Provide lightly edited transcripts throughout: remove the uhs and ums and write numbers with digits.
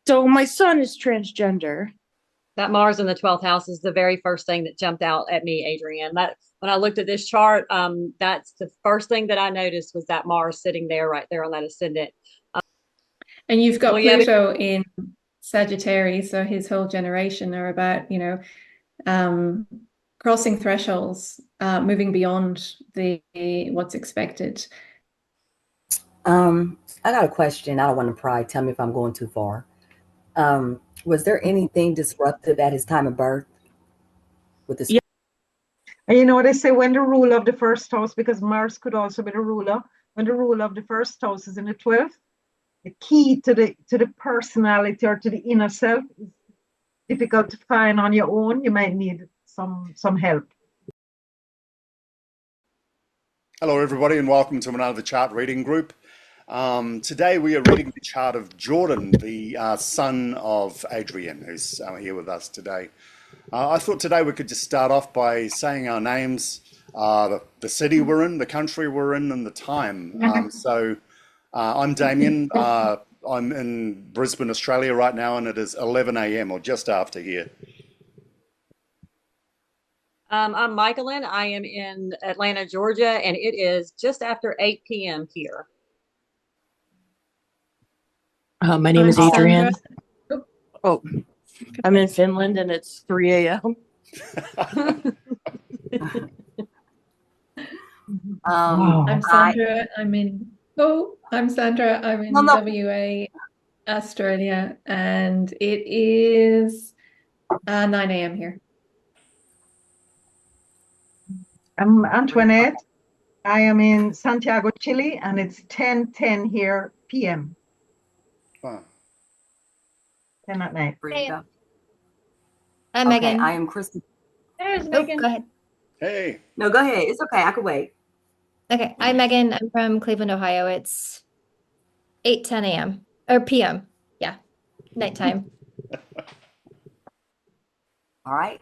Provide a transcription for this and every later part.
So my son is transgender. That Mars in the 12th house is the very first thing that jumped out at me, Adrienne. That when I looked at this chart, that's the first thing that I noticed was that Mars sitting there right there on that ascendant. And you've Well, got yeah, Pluto in Sagittarius, so his whole generation are about, um, crossing thresholds, moving beyond the what's expected. I got a question. I don't want to pry. Tell me if I'm going too far. Was there anything disruptive at his time of birth with this? Yeah. And you know what I say, when the rule of the first house, because Mars could also be the ruler, when the rule of the first house is in the 12th, the key to the personality or to the inner self is difficult to find on your own. You might need some help. Hello, everybody, and welcome to another chart reading group. Today we are reading the chart of Jordan, the son of Adrian, who's here with us today. I thought today we could just start off by saying our names, the city we're in, the country we're in, and the time. I'm Damien. I'm in Brisbane, Australia right now, and it is 11 a.m. or just after here. I'm Michaelin. I am in Atlanta, Georgia, and it is just after 8 p.m. here. My name is Adrienne. Sandra. Oh, I'm in Finland and it's 3 a.m. I'm Sandra. I'm Sandra. I'm in WA, Australia, and it is 9 a.m. here. I'm Antoinette. I am in Santiago, Chile, and it's 10:10 here p.m. Wow. 10 at night. I'm Okay, Megan. I am Crystal. There's Megan. Go ahead. Hey. No, go ahead. It's okay. I could wait. Okay, I'm Megan. I'm from Cleveland, Ohio. It's 8:10 a.m. or p.m. Yeah, nighttime. All right.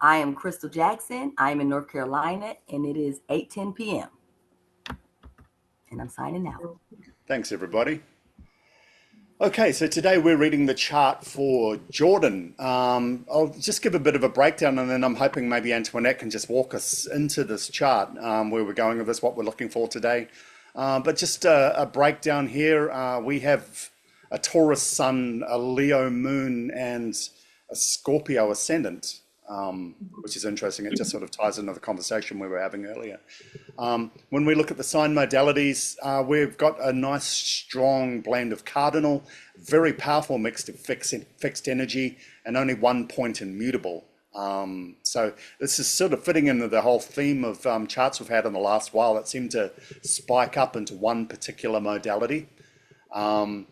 I am Crystal Jackson. I am in North Carolina, and it is 8:10 p.m. And I'm signing out. Thanks, everybody. Okay, so today we're reading the chart for Jordan. I'll just give a bit of a breakdown, and then I'm hoping maybe Antoinette can just walk us into this chart, where we're going with this, what we're looking for today. But just a breakdown here. We have a Taurus sun, a Leo moon, and a Scorpio ascendant, which is interesting. It just sort of ties into the conversation we were having earlier. When we look at the sign modalities, we've got a nice strong blend of cardinal, very powerful mix of fixed energy, and only 1 point in mutable. So this is sort of fitting into the whole theme of charts we've had in the last while that seem to spike up into one particular modality. In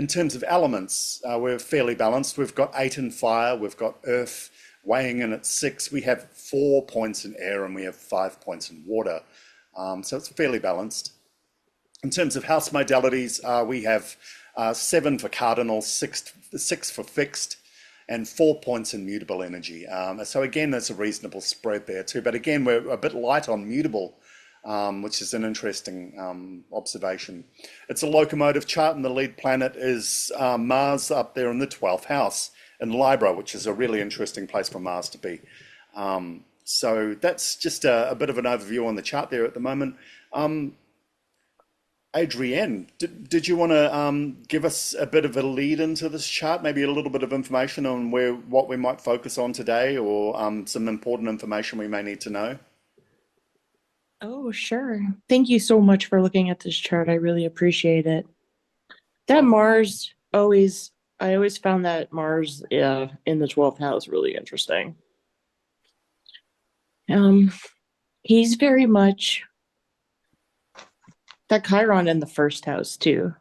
terms of elements, we're fairly balanced. We've got 8 in fire, we've got earth weighing in at 6. We have 4 points in air and we have 5 points in water. So it's fairly balanced. In terms of house modalities, we have 7 for cardinal, 6 for fixed, and 4 points in mutable energy. So again, there's a reasonable spread there too. But again, we're a bit light on mutable, which is an interesting observation. It's a locomotive chart, and the lead planet is Mars up there in the 12th house in Libra, which is a really interesting place for Mars to be. So that's just a bit of an overview on the chart there at the moment. Adrienne, did you want to give us a bit of a lead into this chart? Maybe a little bit of information on what we might focus on today, or some important information we may need to know? Oh, sure. Thank you so much for looking at this chart. I really appreciate it. That Mars I always found that Mars in the 12th house really interesting. He's very much that Chiron in the first house too.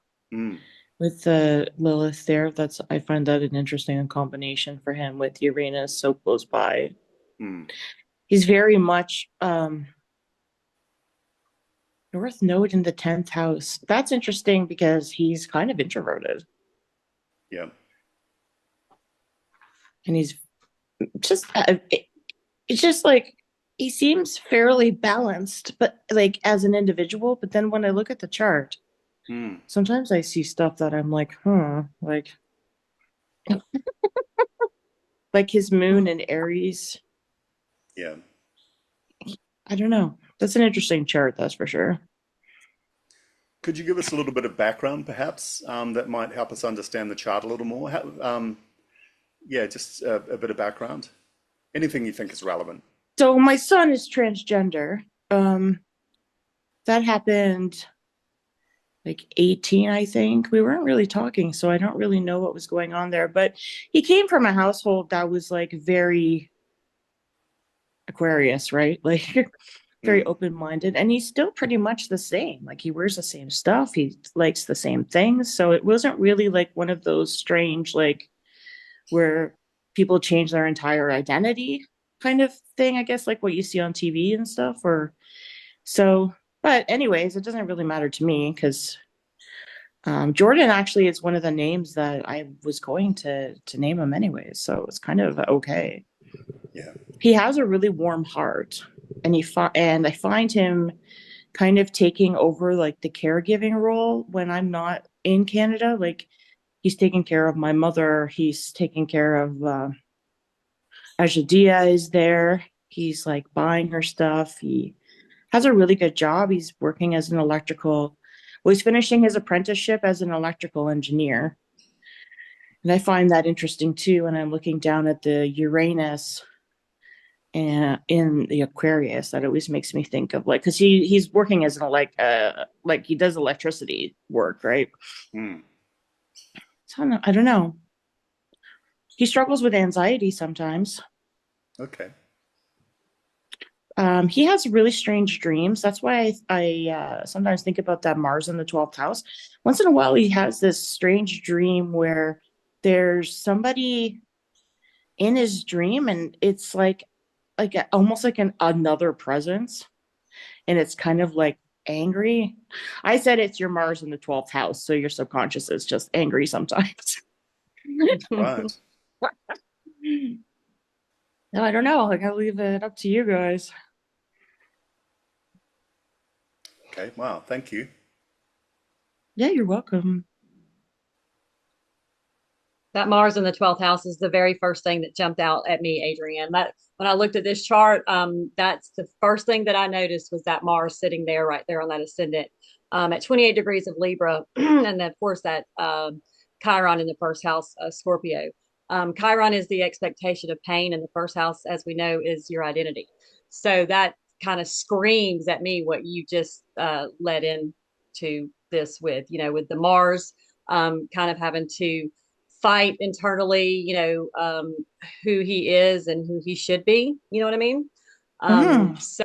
With the Lilith there. I find that an interesting combination for him with Uranus so close by. He's very much North Node in the 10th house. That's interesting because he's kind of introverted. Yeah. And he's just, it's just like, he seems fairly balanced, but like as an individual. But then when I look at the chart, sometimes I see stuff that I'm like, like Like his moon in Aries. Yeah. I don't know. That's an interesting chart, that's for sure. Could you give us a little bit of background, perhaps, that might help us understand the chart a little more? Yeah, just a bit of background. Anything you think is relevant. So my son is transgender. That happened like 18, I think. We weren't really talking, so I don't really know what was going on there. But he came from a household that was like very Aquarius, right? Like very Mm, open-minded. And he's still pretty much the same. Like he wears the same stuff, he likes the same things. So it wasn't really like one of those strange, like where people change their entire identity kind of thing, I guess, like what you see on TV and stuff. Or so, but anyways, it doesn't really matter to me because Jordan actually is one of the names that I was going to name him anyways, so it's kind of okay. yeah. He has a really warm heart, and and I find him kind of taking over like the caregiving role when I'm not in Canada. Like he's taking care of my mother. He's taking care of Ajadia is there. He's like buying her stuff. He has a really good job. He's working as an electrical. Well, he's finishing his apprenticeship as an electrical engineer. And I find that interesting too when I'm looking down at the Uranus and in the Aquarius. That always makes me think of like because he's working as an like he does electricity work, right? Mm, So I don't know. He struggles with anxiety sometimes. okay. He has really strange dreams. That's why I sometimes think about that Mars in the 12th house. Once in a while, he has this strange dream where there's somebody in his dream, and it's almost like another presence, and it's kind of like angry. I said it's your Mars in the 12th house, so your subconscious is just angry sometimes. Right. No, I don't know. I gotta leave it up to you guys. Okay. Wow. Thank you. Yeah, you're welcome. That Mars in the 12th house is the very first thing that jumped out at me, Adrienne. That when I looked at this chart, that's the first thing that I noticed was that Mars sitting there right there on that ascendant at 28 degrees of Libra. And then, of course, that Chiron in the first house, Scorpio. Chiron is the expectation of pain, and the first house, as we know, is your identity. So that kind of screams at me what you just led into this with, with the Mars kind of having to fight internally, who he is and who he should be. You know what I mean? Mhm. So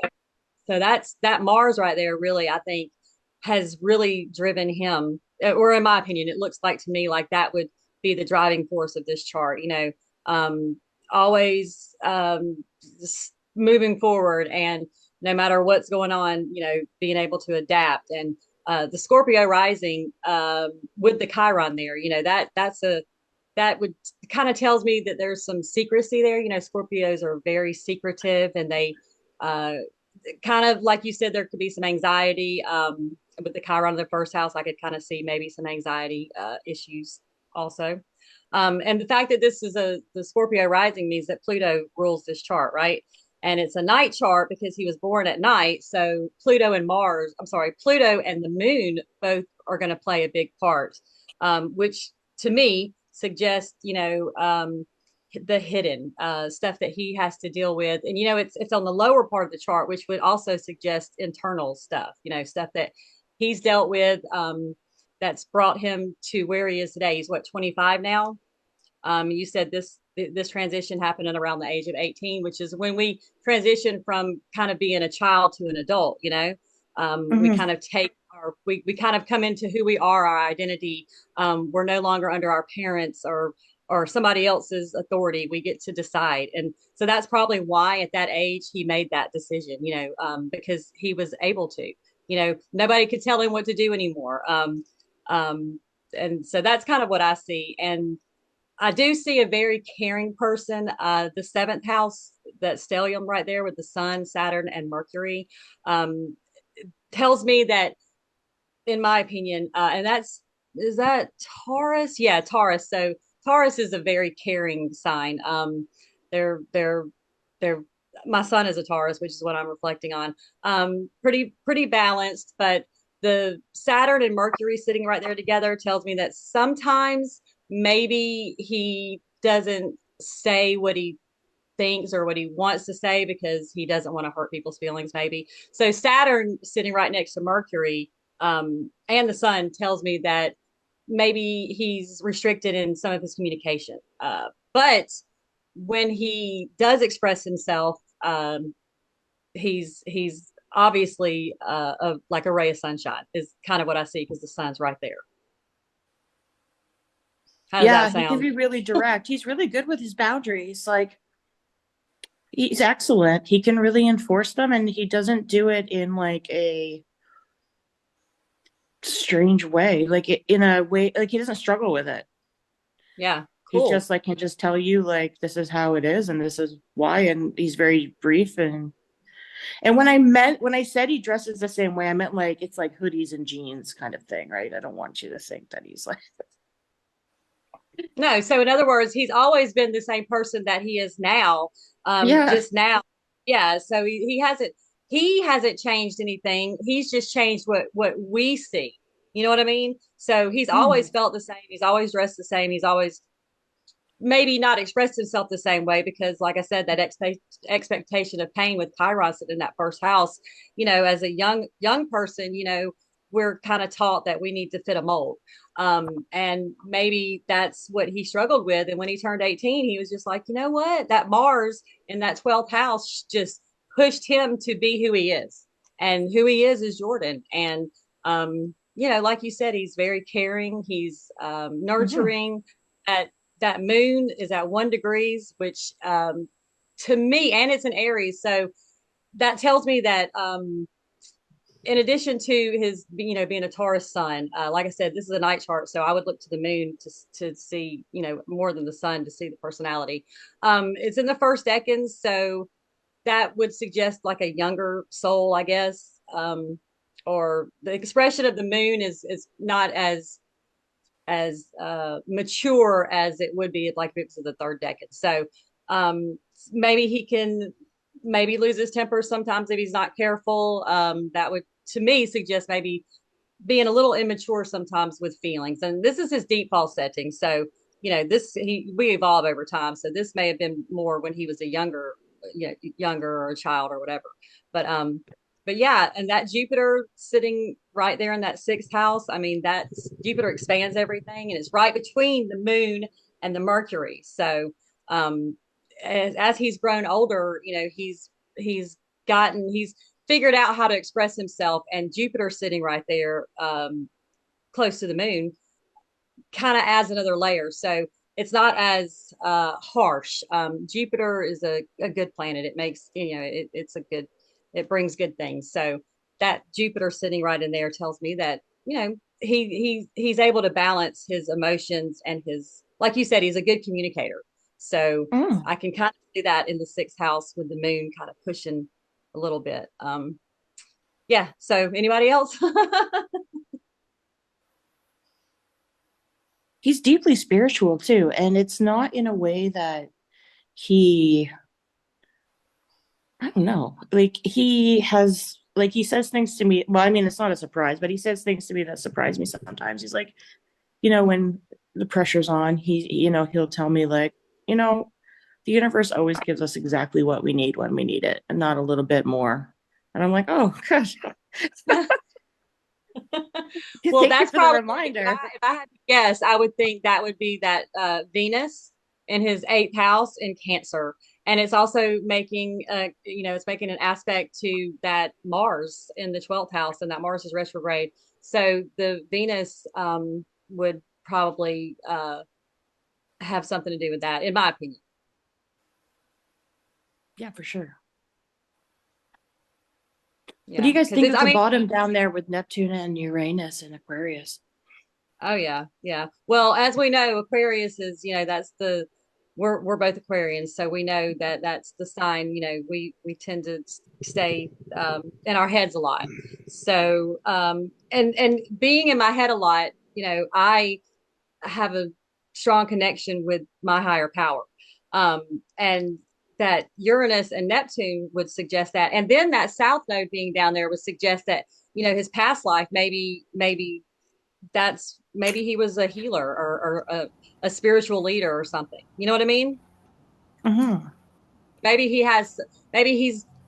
that's that Mars right there. Really, I think has really driven him, or in my opinion, it looks like to me like that would be the driving force of this chart. Always just moving forward, and no matter what's going on, being able to adapt. And the Scorpio rising with the Chiron there, that would kind of tells me that there's some secrecy there. Scorpios are very secretive, and they uh, kind of like you said, there could be some anxiety with the Chiron of the first house. I could kind of see maybe some anxiety issues also. And the fact that this is the Scorpio rising means that Pluto rules this chart, right? And it's a night chart because he was born at night. So Pluto and Pluto and the moon both are going to play a big part, which to me suggests, the hidden stuff that he has to deal with. And, it's on the lower part of the chart, which would also suggest internal stuff, stuff that he's dealt with that's brought him to where he is today. He's what, 25 now? You said this transition happened at around the age of 18, which is when we transition from kind of being a child to an adult. We Mhm. kind of we kind of come into who we are, our identity. We're no longer under our parents or somebody else's authority. We get to decide. And so that's probably why at that age he made that decision, because he was able to. Nobody could tell him what to do anymore. Um, and so that's kind of what I see. And I do see a very caring person. The seventh house, that stellium right there with the sun, Saturn, and Mercury, um, tells me that, in my opinion, and is that Taurus? Yeah, Taurus. So Taurus is a very caring sign. They're they're my son is a Taurus, which is what I'm reflecting on. Pretty balanced, but the Saturn and Mercury sitting right there together tells me that sometimes maybe he doesn't say what he thinks or what he wants to say because he doesn't want to hurt people's feelings, maybe. So Saturn sitting right next to Mercury, and the sun tells me that maybe he's restricted in some of his communication. But when he does express himself, he's obviously like a ray of sunshine is kind of what I see because the sun's right there. How does Yeah, that he can sound? be really direct. He's really good with his boundaries. Like, he's excellent. He can really enforce them, and he doesn't do it in like a strange way. Like, in a way, like, he doesn't struggle with it. Yeah, He's cool. just like, can just tell you like, this is how it is and this is why, and he's very brief. And when I said he dresses the same way, I meant like, it's like hoodies and jeans kind of thing, right? I don't want you to think that he's like, No, so in other words, he's always been the same person that he is now. yeah. Just now, yeah. So he hasn't changed anything. He's just changed what we see. You know what I mean? So he's always Hmm. felt the same. He's always dressed the same. He's always maybe not expressed himself the same way because, like I said, that expectation of pain with Chiron sitting in that first house, as a young person, we're kind of taught that we need to fit a mold. And maybe that's what he struggled with. And when he turned 18, he was just like, you know what? That Mars in that 12th house just pushed him to be who he is. And who he is Jordan. And, like you said, he's very caring. He's Hmm. nurturing. At that moon is at 1 degrees, which to me, and it's an Aries. So that tells me that in addition to his, being a Taurus sun, like I said, this is a night chart. So I would look to the moon to see, more than the sun to see the personality. It's in the first decans. So that would suggest like a younger soul, I guess. Or the expression of the moon is not as mature as it would be like if it was the third decade. So maybe he can maybe lose his temper sometimes if he's not careful. That would to me suggest maybe being a little immature sometimes with feelings. And this is his default setting. So we evolve over time. So this may have been more when he was a younger or a child or whatever. But yeah, and that Jupiter sitting right there in that sixth house, I mean, that Jupiter expands everything and it's right between the moon and the Mercury. So as he's grown older, he's figured out how to express himself, and Jupiter sitting right there close to the moon kind of adds another layer. So it's not as harsh. Jupiter is a good planet. It makes, it brings good things. So that Jupiter sitting right in there tells me that, he's able to balance his emotions and like you said, he's a good communicator. So Mm. I can kind of see that in the sixth house with the moon kind of pushing a little bit. Yeah. So anybody else? He's deeply spiritual too, and it's not in a way that he, I don't know, like, he says things to me. Well, I mean, it's not a surprise, but he says things to me that surprise me sometimes. He's like, when the pressure's on, he'll tell me like, you know, the universe always gives us exactly what we need when we need it, and not a little bit more. And I'm like, oh gosh, Well, thank you that's for the probably if I, reminder. if I had to guess, I would think that would be that Venus in his eighth house in Cancer, and it's also making it's making an aspect to that Mars in the 12th house, and that Mars is retrograde. So the Venus would probably have something to do with that, in my opinion. Yeah, for sure. What do you Yeah, guys because think it's. of I the mean, bottom down there with Neptune and Uranus and Aquarius? oh yeah, yeah. Well, as we know, Aquarius is, that's we're both Aquarians, so we know that that's the sign, we tend to stay in our heads a lot. So and being in my head a lot, I have a strong connection with my higher power. And that Uranus and Neptune would suggest that. And then that South Node being down there would suggest that, his past life, maybe maybe he was a healer or a spiritual leader or something. You know what I mean? Mm-hmm. Maybe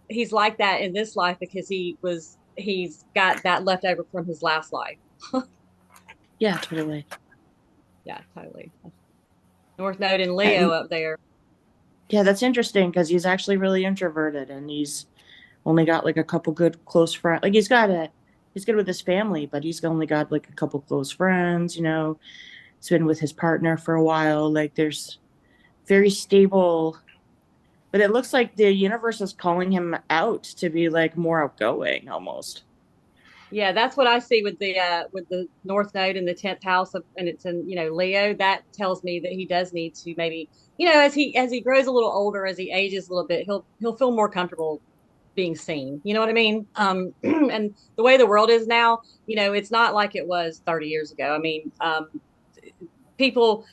he's like that in this life because he's got that left over from his last life. Yeah, totally. Yeah, totally. North Node in Leo And up there. yeah, that's interesting because he's actually really introverted and he's only got like a couple good close friends. Like he's good with his family, but he's only got like a couple close friends, He's been with his partner for a while. Like there's very stable, but it looks like the universe is calling him out to be like more outgoing almost. Yeah, that's what I see with the North Node in the 10th house and it's in, Leo. That tells me that he does need to maybe, as he grows a little older, as he ages a little bit, he'll feel more comfortable being seen. You know what I mean? And the way the world is now, it's not like it was 30 years ago. I mean, people,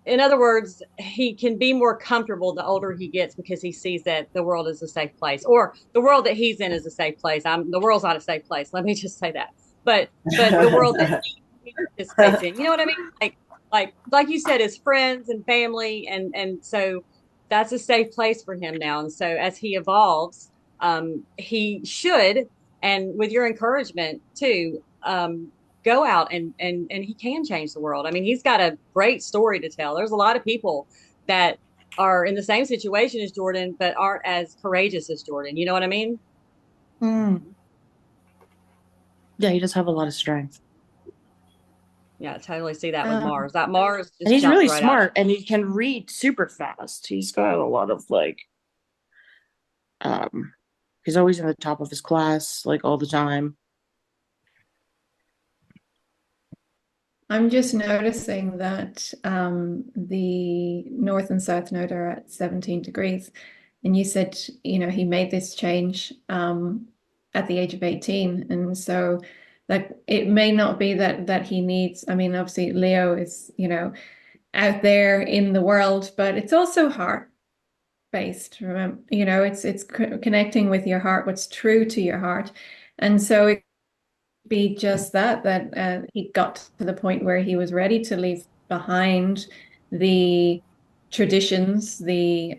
in other words, he can be more comfortable the older he gets because he sees that the world is a safe place, or the world that he's in is a safe place. The world's not a safe place. Let me just say that. But the world that he participates in, you know what I mean? Like you said, his friends and family, and so that's a safe place for him now. And so as he evolves, he should, and with your encouragement too, go out and he can change the world. I mean, he's got a great story to tell. There's a lot of people that are in the same situation as Jordan, but aren't as courageous as Jordan. You know what I mean? Mm. Yeah, he does have a lot of strength. Yeah, I totally see that with Um, Mars. That Mars And just he's jumps really right out. smart and he can read super fast. He's got a lot of um he's always in the top of his class, like all the time. I'm just noticing that the North and South Node are at 17 degrees. And you said, he made this change at the age of 18. And so like it may not be that he needs, I mean, obviously Leo is, out there in the world, but it's also heart based. Remember, it's connecting with your heart, what's true to your heart. And so it be just that he got to the point where he was ready to leave behind the traditions, the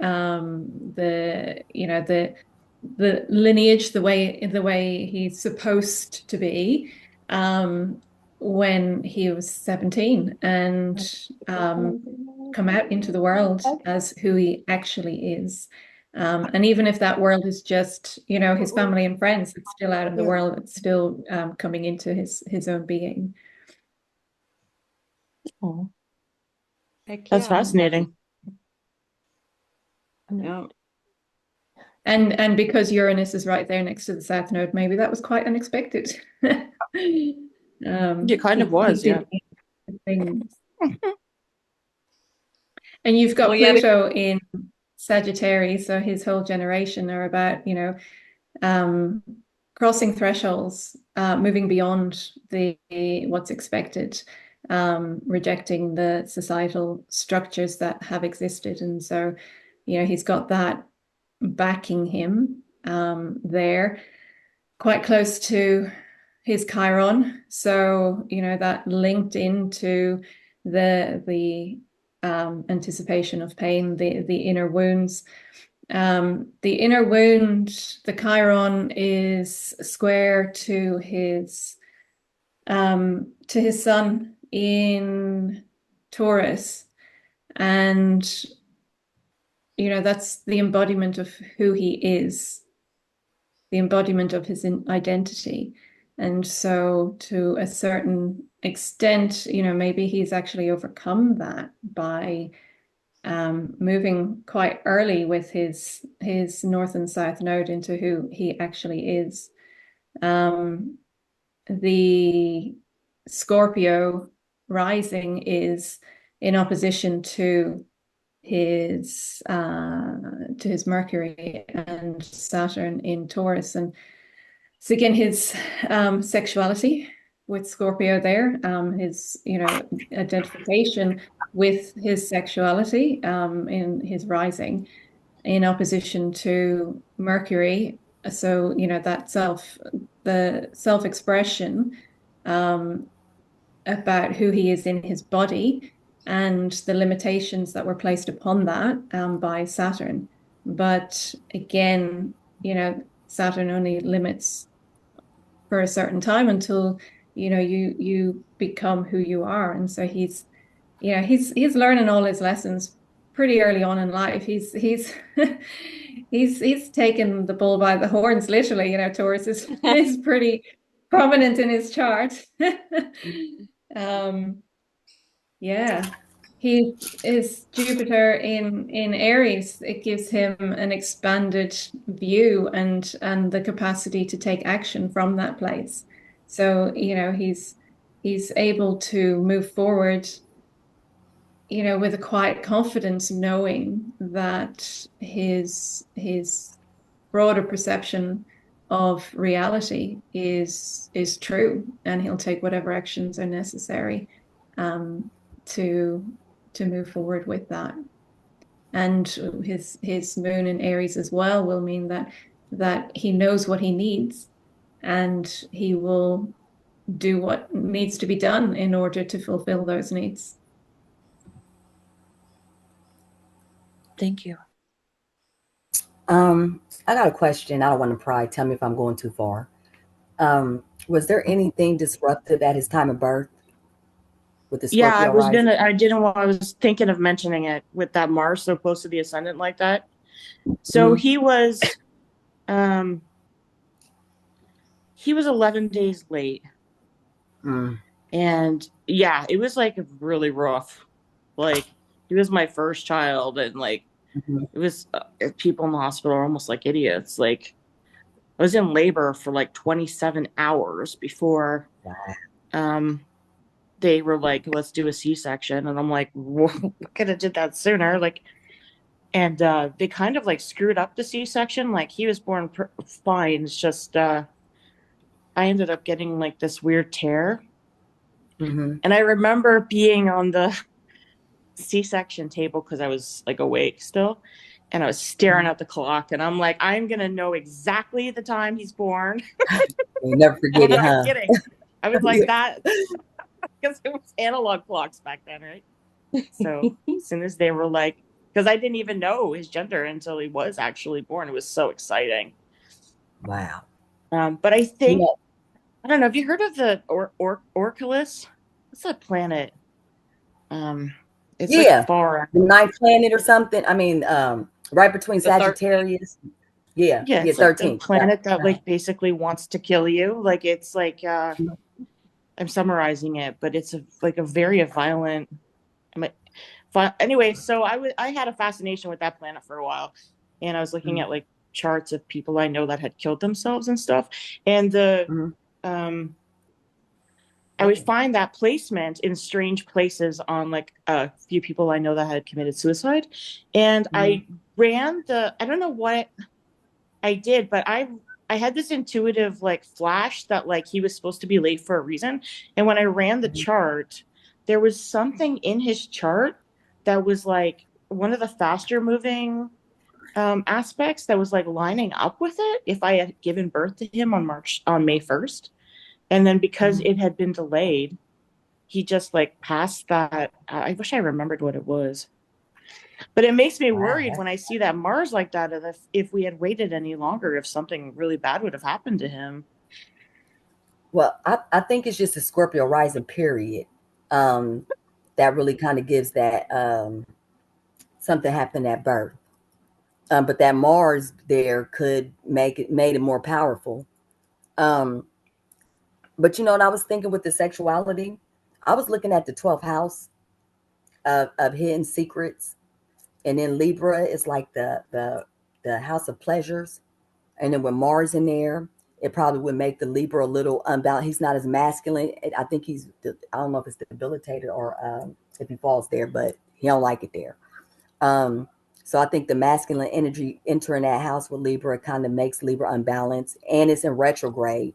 lineage, the way he's supposed to be, when he was 17 and come out into the world as who he actually is. And even if that world is just, his family and friends, it's still out in the world, it's still coming into his own being. Oh, Heck that's yeah. fascinating. Yeah. And because Uranus is right there next to the South Node, maybe that was quite unexpected. It kind of He was, yeah. did things. And you've got Well, yeah, Pluto in Sagittarius, so his whole generation are about, crossing thresholds, moving beyond the what's expected, rejecting the societal structures that have existed. And so, he's got that backing him there, quite close to his Chiron. So, that linked into the anticipation of pain, the inner wounds. The inner wound, the Chiron, is square to his sun in Taurus, and that's the embodiment of who he is, the embodiment of his identity. And so to a certain extent, maybe he's actually overcome that by moving quite early with his North and South Node into who he actually is. The Scorpio rising is in opposition to his Mercury and Saturn in Taurus, and so again his sexuality with Scorpio there, his identification with his sexuality in his rising in opposition to Mercury. So, that the self-expression about who he is in his body and the limitations that were placed upon that by Saturn. But again, Saturn only limits for a certain time until you become who you are. And so he's learning all his lessons pretty early on in life. He's he's taken the bull by the horns, literally. Taurus is pretty prominent in his chart. Yeah. He is Jupiter in Aries. It gives him an expanded view and the capacity to take action from that place. So, he's able to move forward, with a quiet confidence, knowing that his broader perception of reality is true, and he'll take whatever actions are necessary to move forward with that. And his moon in Aries as well will mean that he knows what he needs, and he will do what needs to be done in order to fulfill those needs. Thank you. I got a question. I don't want to pry. Tell me if I'm going too far. Was there anything disruptive at his time of birth with the Yeah, Scorpio rising? I was thinking of mentioning it with that Mars so close to the ascendant like that. So Mhm. he was 11 days late. Mm. And yeah, it was like really rough. Like he was my first child, and like Mhm. it was people in the hospital are almost like idiots. Like I was in labor for like 27 hours before they were like, let's do a C-section. And I'm like, we could have did that sooner. Like, and they kind of like screwed up the C-section. Like he was born fine. It's just I ended up getting like this weird tear. Mhm. And I remember being on the C-section table because I was like awake still. And I was staring at the clock, and I'm like, I'm gonna know exactly the time he's born. You never forget I'm it, not huh? kidding. I was like that because it was analog clocks back then, right? So as soon as they were like, because I didn't even know his gender until he was actually born. It was so exciting. Wow. But I You think know, I don't know. Have you heard of the Orculus? What's that planet? It's like yeah, far. the ninth planet or something. I mean, right between The 13th. Sagittarius. Yeah, Yeah, yeah, it's like the 13. Yeah. planet that like basically wants to kill you. Like it's like I'm summarizing it, but it's like a very violent. Anyway, so I had a fascination with that planet for a while, and I was looking Mhm. at like charts of people I know that had killed themselves and stuff, and the Mhm. I would find that placement in strange places on like a few people I know that had committed suicide, and Mhm. I don't know what I did, but I had this intuitive like flash that like he was supposed to be late for a reason. And when I ran the Mhm. chart, there was something in his chart that was like one of the faster moving aspects that was like lining up with it if I had given birth to him on May 1st. And then because Mhm. it had been delayed, he just like passed that. I wish I remembered what it was. But it makes me worried Wow. when I see that Mars like that. If we had waited any longer, if something really bad would have happened to him. Well, I think it's just a Scorpio rising period. Um, that really kind of gives that something happened at birth. But that Mars there could made it more powerful. Um, but what I was thinking with the sexuality, I was looking at the 12th house of hidden secrets, and then Libra is like the house of pleasures, and then with Mars in there, it probably would make the Libra a little unbalanced. He's not as masculine. I think I don't know if it's debilitated or if he falls there, but he don't like it there. Um, so I think the masculine energy entering that house with Libra kind of makes Libra unbalanced, and it's in retrograde.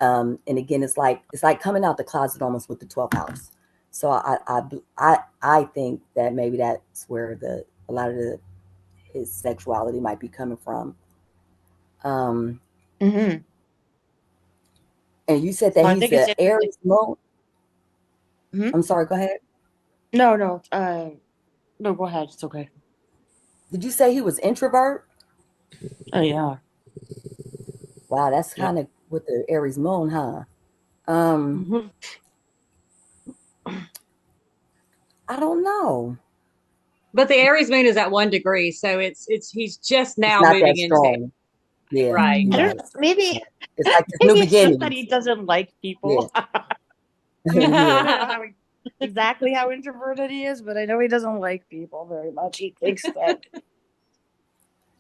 And again, it's like coming out the closet almost with the 12th house. So I think that maybe that's where a lot of his sexuality might be coming from. Um, Hmm. and you said that Well, I he's think it's the interesting. Aries moon. Hmm. I'm sorry, go ahead. No, no, no, go ahead. It's okay. Did you say he was introvert? Oh, yeah. Wow, that's Yep. kind of with the Aries moon, huh? Um, Hmm. I don't know. But the Aries moon is at 1 degree, so it's he's just It's now not that moving into strong. Yeah, right. I Mm. don't right. know. Maybe, It's like this new maybe it's just that beginning. he doesn't like Yeah, people. I yeah. don't know exactly how introverted he is, but I know he doesn't like people very much. He thinks that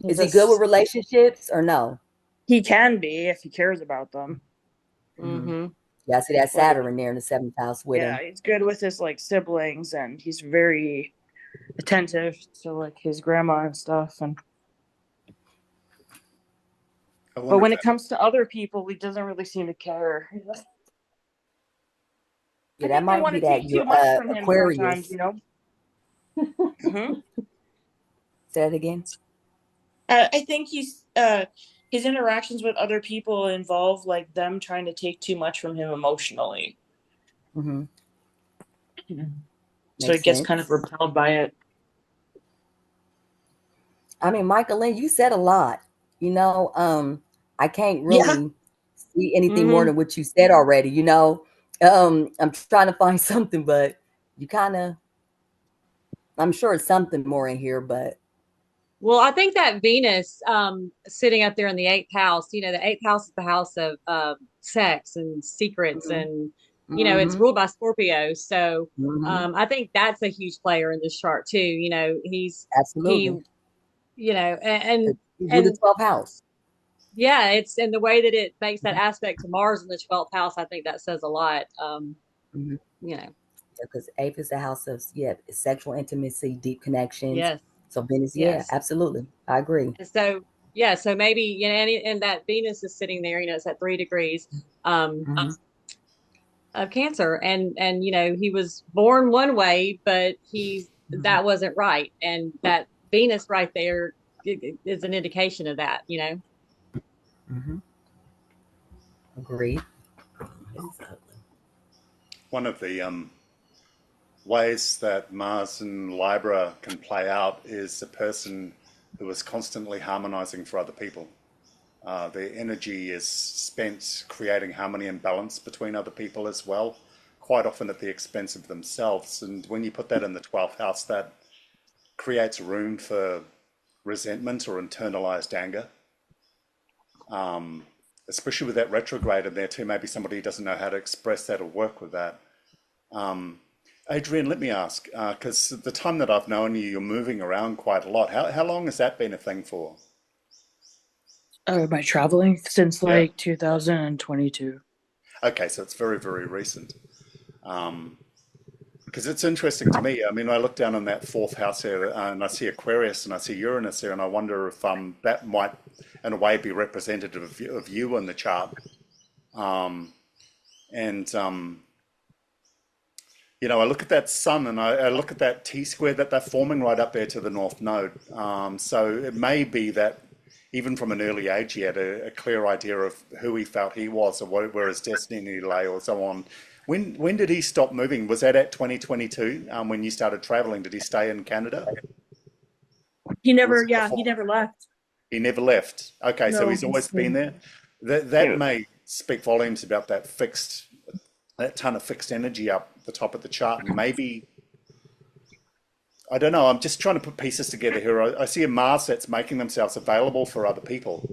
he's Is he good with just relationships or no? he can be if he cares about them. Hmm. Hmm. Yeah, I see that Like, Saturn there in the seventh house with yeah, him. he's good with his like siblings, and he's very attentive to like his grandma and stuff. And I but wonder if when it that, comes to other people, he doesn't really seem to care. I Yeah, that think they might want be to that take too your much from him sometimes, Aquarius. you know. Hmm. Say that again. I think his interactions with other people involve like them trying to take too much from him emotionally. Hmm. So he Makes gets kind of sense. repelled by it. I mean, Michael Lynn, you said a lot. You know, I can't Yeah. really see anything more Hmm. than what you said already. I'm trying to find something, but you kind of, I'm sure it's something more in here, but Well, I think that Venus sitting up there in the eighth house, the eighth house is the house of sex and secrets, hmm, and it's hmm, ruled by Scorpio. So hmm, I think that's a huge player in this chart too. He, absolutely. and He ruled the and 12th house. yeah, it's in the way that it makes that aspect to Mars in the 12th house. I think that says a lot. Mm-hmm. You know, Because eighth is the house of, yeah, sexual intimacy, deep connections. yes, So Venus, yeah, yes. absolutely. I agree. And so, yeah, so maybe, and that Venus is sitting there, it's at 3 degrees Hmm. of Cancer. And, he was born one way, but Hmm. that wasn't right. And that Venus right there is an indication of that. Hmm. Agreed. one of the ways that Mars and Libra can play out is a person who is constantly harmonizing for other people. Their energy is spent creating harmony and balance between other people as well, quite often at the expense of themselves. And when you put that in the 12th house, that creates room for resentment or internalized anger, especially with that retrograde in there too. Maybe somebody doesn't know how to express that or work with that. Um, Adrian, let me ask, because the time that I've known you, you're moving around quite a lot. How long has that been a thing for? By traveling since Yeah. like 2022. Okay, so it's very, very recent. Um, because it's interesting to me. I mean, I look down on that fourth house here, and I see Aquarius and I see Uranus here, and I wonder if that might, in a way, be representative of you in the chart. Um, and I look at that sun and I look at that T square that they're forming right up there to the north node. So it may be that even from an early age, he had a clear idea of who he felt he was or where his destiny lay or so on. When did he stop moving? Was that at 2022 when you started traveling? Did he stay in Canada? He Or was never, it yeah, he before? never left. He never left. Okay, so No, he's always been there. That yeah. may speak volumes about that ton of fixed energy up the top of the chart. And maybe, I don't know, I'm just trying to put pieces together here. I see a Mars that's making themselves available for other people,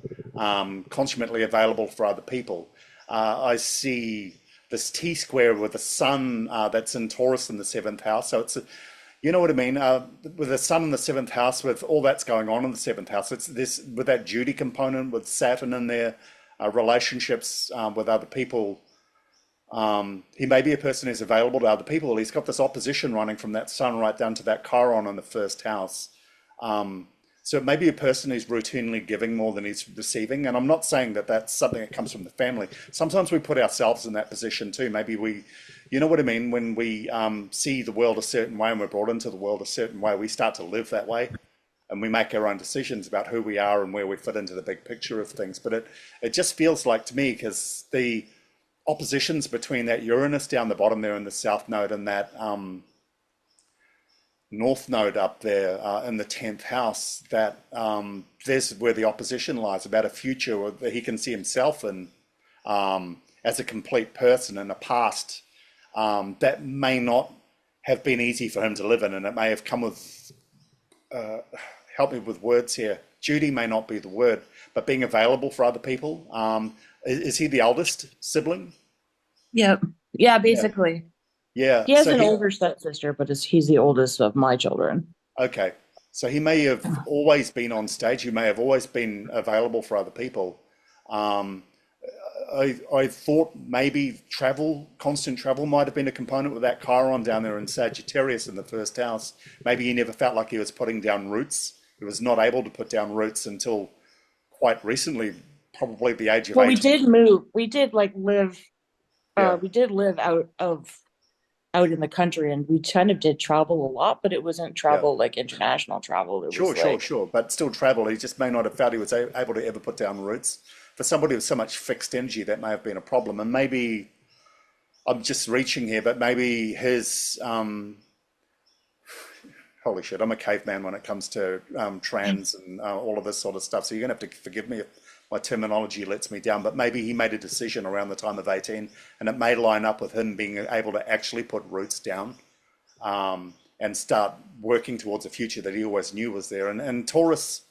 consummately available for other people. I see this T square with the sun that's in Taurus in the seventh house. So you know what I mean? With the sun in the seventh house, with all that's going on in the seventh house, it's this with that duty component with Saturn in there, relationships with other people. He may be a person who's available to other people. He's got this opposition running from that sun right down to that Chiron in the first house. So it may be a person who's routinely giving more than he's receiving. And I'm not saying that that's something that comes from the family. Sometimes we put ourselves in that position too. Maybe we, you know what I mean? When we see the world a certain way and we're brought into the world a certain way, we start to live that way, and we make our own decisions about who we are and where we fit into the big picture of things. But it just feels like to me, because the oppositions between that Uranus down the bottom there in the south node and that north node up there in the 10th house, that there's where the opposition lies about a future that he can see himself in, as a complete person, in a past that may not have been easy for him to live in, and it may have come with, help me with words here, duty may not be the word, but being available for other people. Is he the eldest sibling? Yep. Yeah, Yeah. basically. Yeah. He has So an he, older stepsister, but he's the oldest of my children. okay. So he may have always been on stage. He may have always been available for other people. Um, I thought maybe constant travel might have been a component with that Chiron down there in Sagittarius in the first house. Maybe he never felt like he was putting down roots. He was not able to put down roots until quite recently, probably the age of Well, we 18. did move. We did like live. Yeah, We did live out in the country, and we kind of did travel a lot, but it wasn't yeah. travel like international travel. It Sure, was sure, like, sure. But still travel. He just may not have felt he was able to ever put down roots. For somebody with so much fixed energy, that may have been a problem. And maybe I'm just reaching here, but maybe his holy shit, I'm a caveman when it comes to trans and all of this sort of stuff. So you're gonna have to forgive me if my terminology lets me down. But maybe he made a decision around the time of 18, and it may line up with him being able to actually put roots down, and start working towards a future that he always knew was there. And Taurus,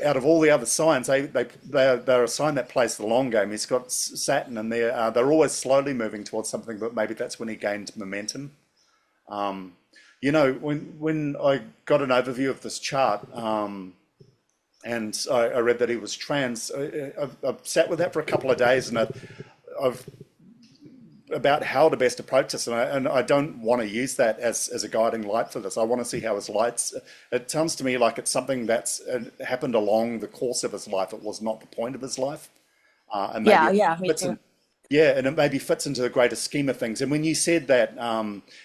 out of all the other signs, they're a sign that plays the long game. He's got Saturn, and they're always slowly moving towards something, but maybe that's when he gained momentum. You know, when I got an overview of this chart, and I read that he was trans, I've sat with that for a couple of days, and I've about how to best approach this, and I don't want to use that as a guiding light for this. I want to see how his lights. It sounds to me like it's something that's happened along the course of his life. It was not the point of his life, and maybe yeah, me fits too. in. Yeah, and it maybe fits into the greater scheme of things. And when you said that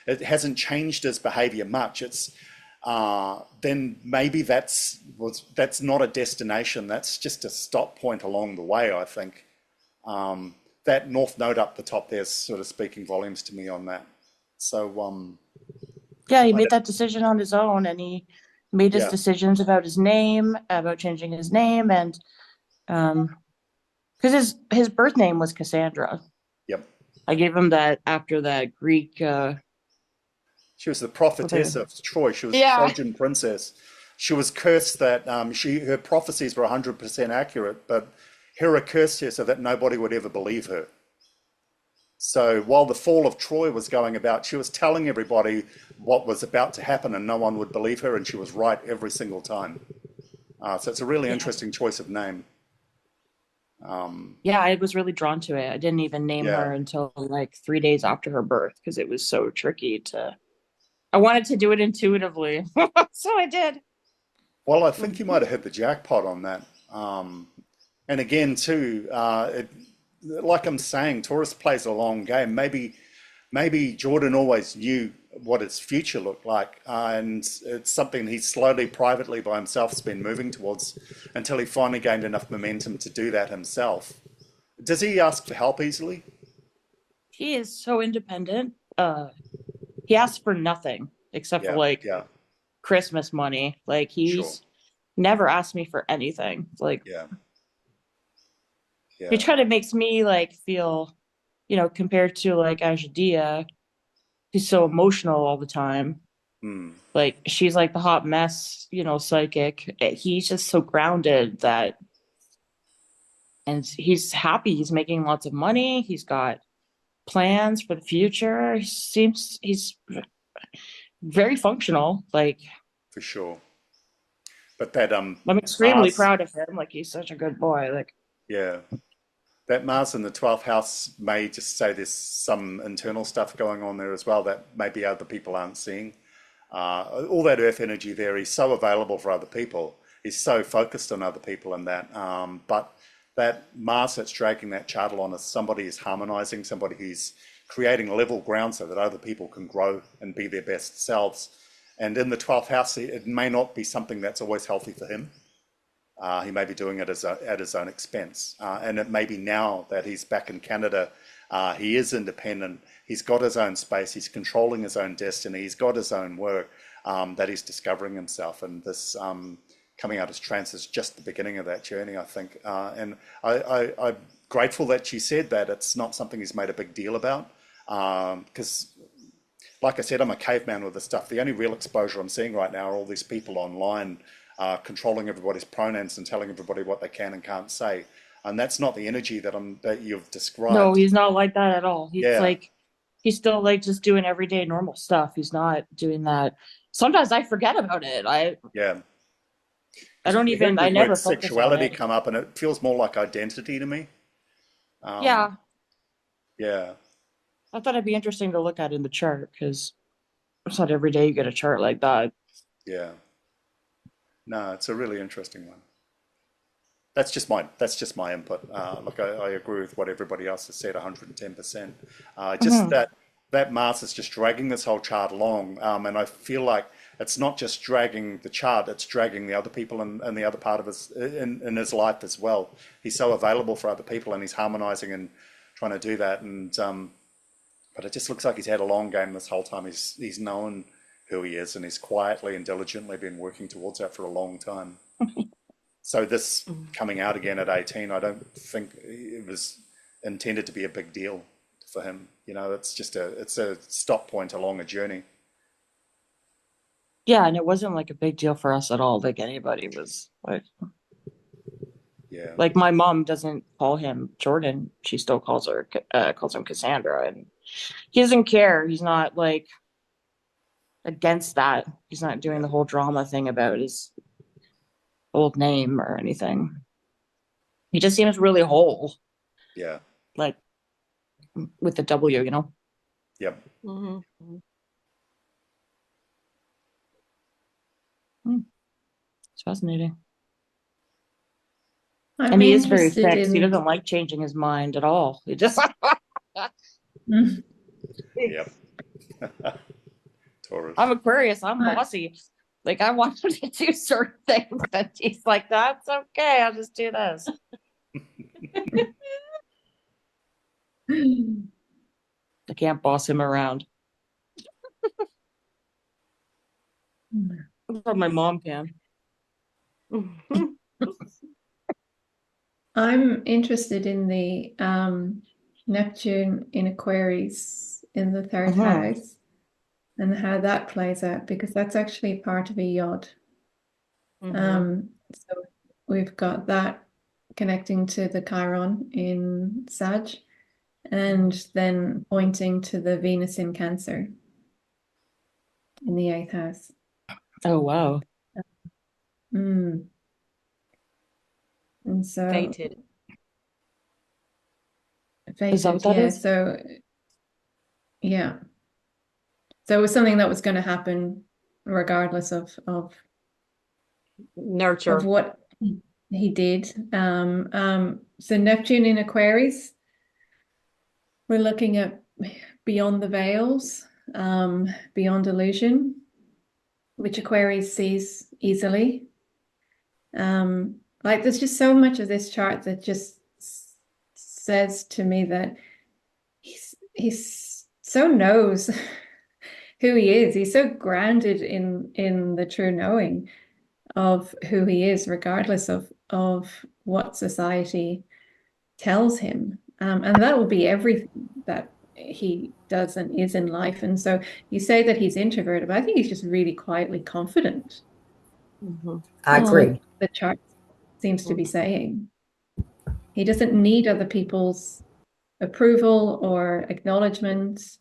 it hasn't changed his behavior much, it's then maybe that's not a destination. That's just a stop point along the way, I think. That north node up the top there's sort of speaking volumes to me on that. So Yeah, he I made that decision on his own, and he made his yeah, decisions about his name, about changing his name, and because his birth name was Cassandra. yep. I gave him that after that Greek. She was the What prophetess of Troy. She was a Yeah. Trojan princess. She was cursed that her prophecies were 100% accurate, but Hera cursed her so that nobody would ever believe her. So while the fall of Troy was going about, she was telling everybody what was about to happen, and no one would believe her, and she was right every single time. So it's a really interesting choice of name. Yeah, I was really drawn to it. I didn't even name Yeah. her until like 3 days after her birth because it was so tricky to. I wanted to do it intuitively, so I did. Well, I think you might have hit the jackpot on that. And again, too, like I'm saying, Taurus plays a long game. Maybe Jordan always knew what his future looked like, and it's something he slowly, privately by himself has been moving towards until he finally gained enough momentum to do that himself. Does he ask for help easily? He is so independent. He asks for nothing except for Yeah, like yeah, Christmas money. Like sure. he's never asked me for anything. Like Yeah, he yeah. kind of makes me like feel, compared to like Ajadia, he's so emotional all the time. Hmm, Like she's like the hot mess, psychic. He's just so grounded that, and he's happy. He's making lots of money. He's got plans for the future. He's very functional. Like for sure. But that I'm extremely Mars, proud of him. Like he's such a good boy. Like yeah. That Mars in the 12th house may just say there's some internal stuff going on there as well that maybe other people aren't seeing. All that earth energy there, he's so available for other people. He's so focused on other people and that. But that Mars that's dragging that chart along is somebody who's harmonizing, somebody who's creating a level ground so that other people can grow and be their best selves. And in the 12th house, it may not be something that's always healthy for him. He may be doing it at his own expense. And it may be now that he's back in Canada, he is independent, he's got his own space, he's controlling his own destiny, he's got his own work, that he's discovering himself. And this coming out as trans is just the beginning of that journey, I think. And I'm grateful that she said that it's not something he's made a big deal about. Because like I said, I'm a caveman with this stuff. The only real exposure I'm seeing right now are all these people online controlling everybody's pronouns and telling everybody what they can and can't say. And that's not the energy that you've described. No, he's not like that at all. He's Yeah. like, he's still like just doing everyday normal stuff. He's not doing that. Sometimes I forget about it. Yeah. I don't even, I Hearing the never word focus on sexuality it. come up, and it feels more like identity to me. Yeah, Yeah. I thought it'd be interesting to look at in the chart because it's not every day you get a chart like that. Yeah. No, it's a really interesting one. That's just my input. Look, I agree with what everybody else has said, 110%. Just that Mars is just dragging this whole chart along, and I feel like it's not just dragging the chart; it's dragging the other people and the other part of his in his life as well. He's so available for other people, and he's harmonizing and trying to do that. And but it just looks like he's had a long game this whole time. He's known who he is, and he's quietly and diligently been working towards that for a long time. So this coming out again at 18, I don't think it was intended to be a big deal for him. You know, it's a stop point along a journey. Yeah, and it wasn't like a big deal for us at all. Like anybody was Yeah. like my mom doesn't call him Jordan. She still calls him Cassandra, and he doesn't care. He's not like against that. He's not doing the whole drama thing about his old name or anything. He just seems really whole, Yeah. like with the W, you know? Yep. It's fascinating. I'm And he is very interested fixed. He in. doesn't like changing his mind at all. He just Yep. Taurus. I'm Aquarius, I'm bossy. Like I want him to do certain things, and he's like, that's okay, I'll just do this. I can't boss him around. But my mom can. I'm interested in the Neptune in Aquarius in the third house and how that plays out, because that's actually part of a yod. So we've got that connecting to the Chiron in Sag, and then pointing to the Venus in Cancer in the 8th house. Oh wow. And so Fated. Is that what that yeah. is? So yeah. So it was something that was going to happen regardless of Nurture. what he did. So Neptune in Aquarius, we're looking at beyond the veils, beyond illusion, which Aquarius sees easily. Like there's just so much of this chart that just says to me that he's so knows who he is. He's so grounded in the true knowing of who he is, regardless of what society tells him. And that will be everything that he does and is in life. And so you say that he's introverted, but I think he's just really quietly confident. I agree. The chart seems to be saying he doesn't need other people's approval or acknowledgement.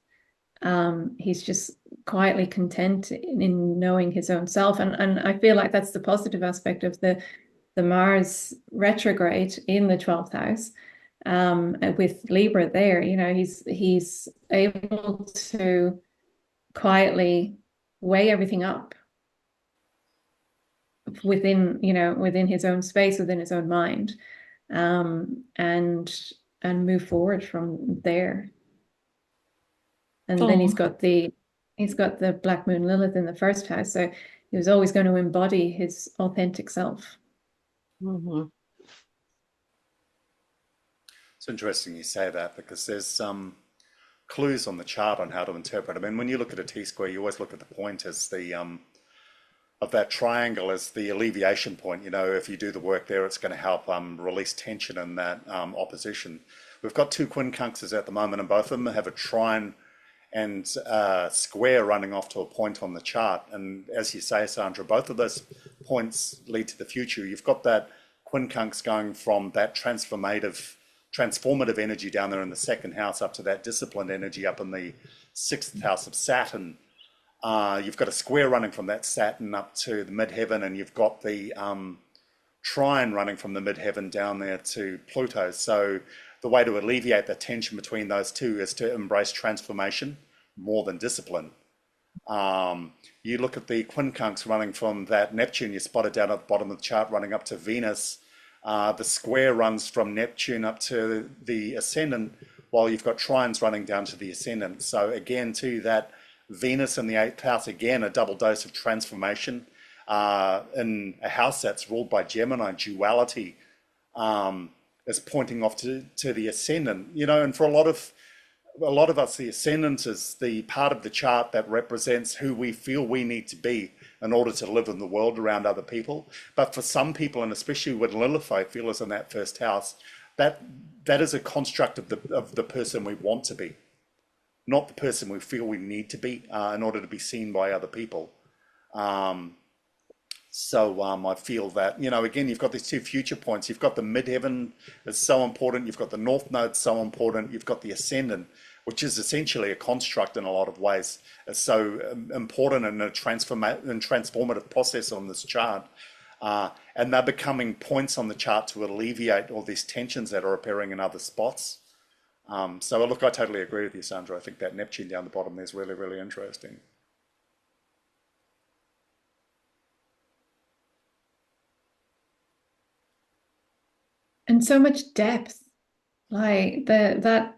He's just quietly content in knowing his own self. And I feel like that's the positive aspect of the Mars retrograde in the 12th house. With Libra there, you know, he's able to quietly weigh everything up within his own space, within his own mind. and move forward from there. And then Oh. he's got the Black Moon Lilith in the first house, so he was always going to embody his authentic self. Mm-hmm. It's interesting you say that, because there's some clues on the chart on how to interpret. I mean, when you look at a T-square, you always look at the point as the of that triangle as the alleviation point. You know, if you do the work there, it's going to help release tension in that opposition. We've got two quincunxes at the moment, and both of them have a trine and square running off to a point on the chart. And as you say, Sandra, both of those points lead to the future. You've got that quincunx going from that transformative energy down there in the second house up to that disciplined energy up in the sixth house of Saturn. You've got a square running from that Saturn up to the midheaven, and you've got the trine running from the midheaven down there to Pluto. So the way to alleviate the tension between those two is to embrace transformation more than discipline. You look at the quincunx running from that Neptune, you spot it down at the bottom of the chart running up to Venus. The square runs from Neptune up to the ascendant, while you've got trines running down to the ascendant. So again, too, that Venus in the eighth house, again, a double dose of transformation in a house that's ruled by Gemini, duality, is pointing off to the ascendant. You know, and for a lot of us, the ascendant is the part of the chart that represents who we feel we need to be in order to live in the world around other people. But for some people, and especially when Lilith, I feel, is in that first house, that is a construct of the person we want to be, not the person we feel we need to be in order to be seen by other people. So I feel that, you know, again, you've got these two future points. You've got the midheaven is so important. You've got the north node so important. You've got the ascendant, which is essentially a construct in a lot of ways. It's so important in a transformative process on this chart. And they're becoming points on the chart to alleviate all these tensions that are appearing in other spots. So look, I totally agree with you, Sandra. I think that Neptune down the bottom there is really, really interesting. And so much depth, like that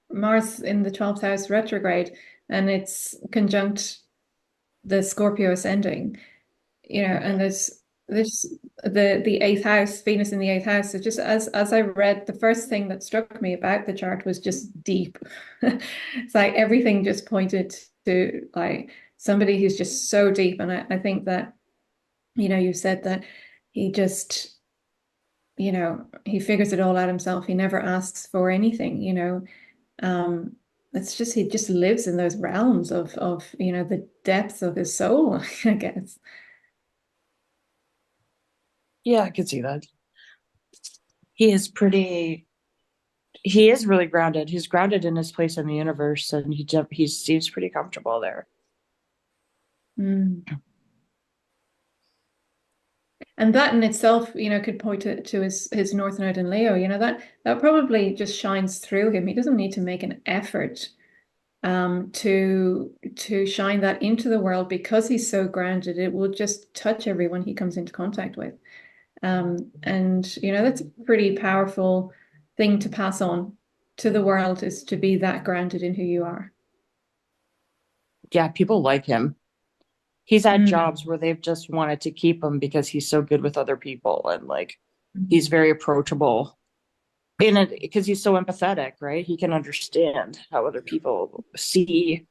Mars in the 12th house retrograde, and it's conjunct the Scorpio ascending, you know, and there's the eighth house, Venus in the eighth house. So just as I read, the first thing that struck me about the chart was just deep. It's like everything just pointed to like somebody who's just so deep. And I think that, you know, you said that he just, you know, he figures it all out himself. He never asks for anything, you know. It's just he just lives in those realms of you know, the depths of his soul, I guess. Yeah, I could see that. He is really grounded. He's grounded in his place in the universe, and he seems pretty comfortable there. Mm. And that in itself, you know, could point to his North Node in Leo. You know, that probably just shines through him. He doesn't need to make an effort to shine that into the world, because he's so grounded. It will just touch everyone he comes into contact with. And you know, that's a pretty powerful thing to pass on to the world, is to be that grounded in who you are. Yeah, people like him. He's had jobs where they've just wanted to keep him because he's so good with other people, and like he's very approachable in it because he's so empathetic, right? He can understand how other people see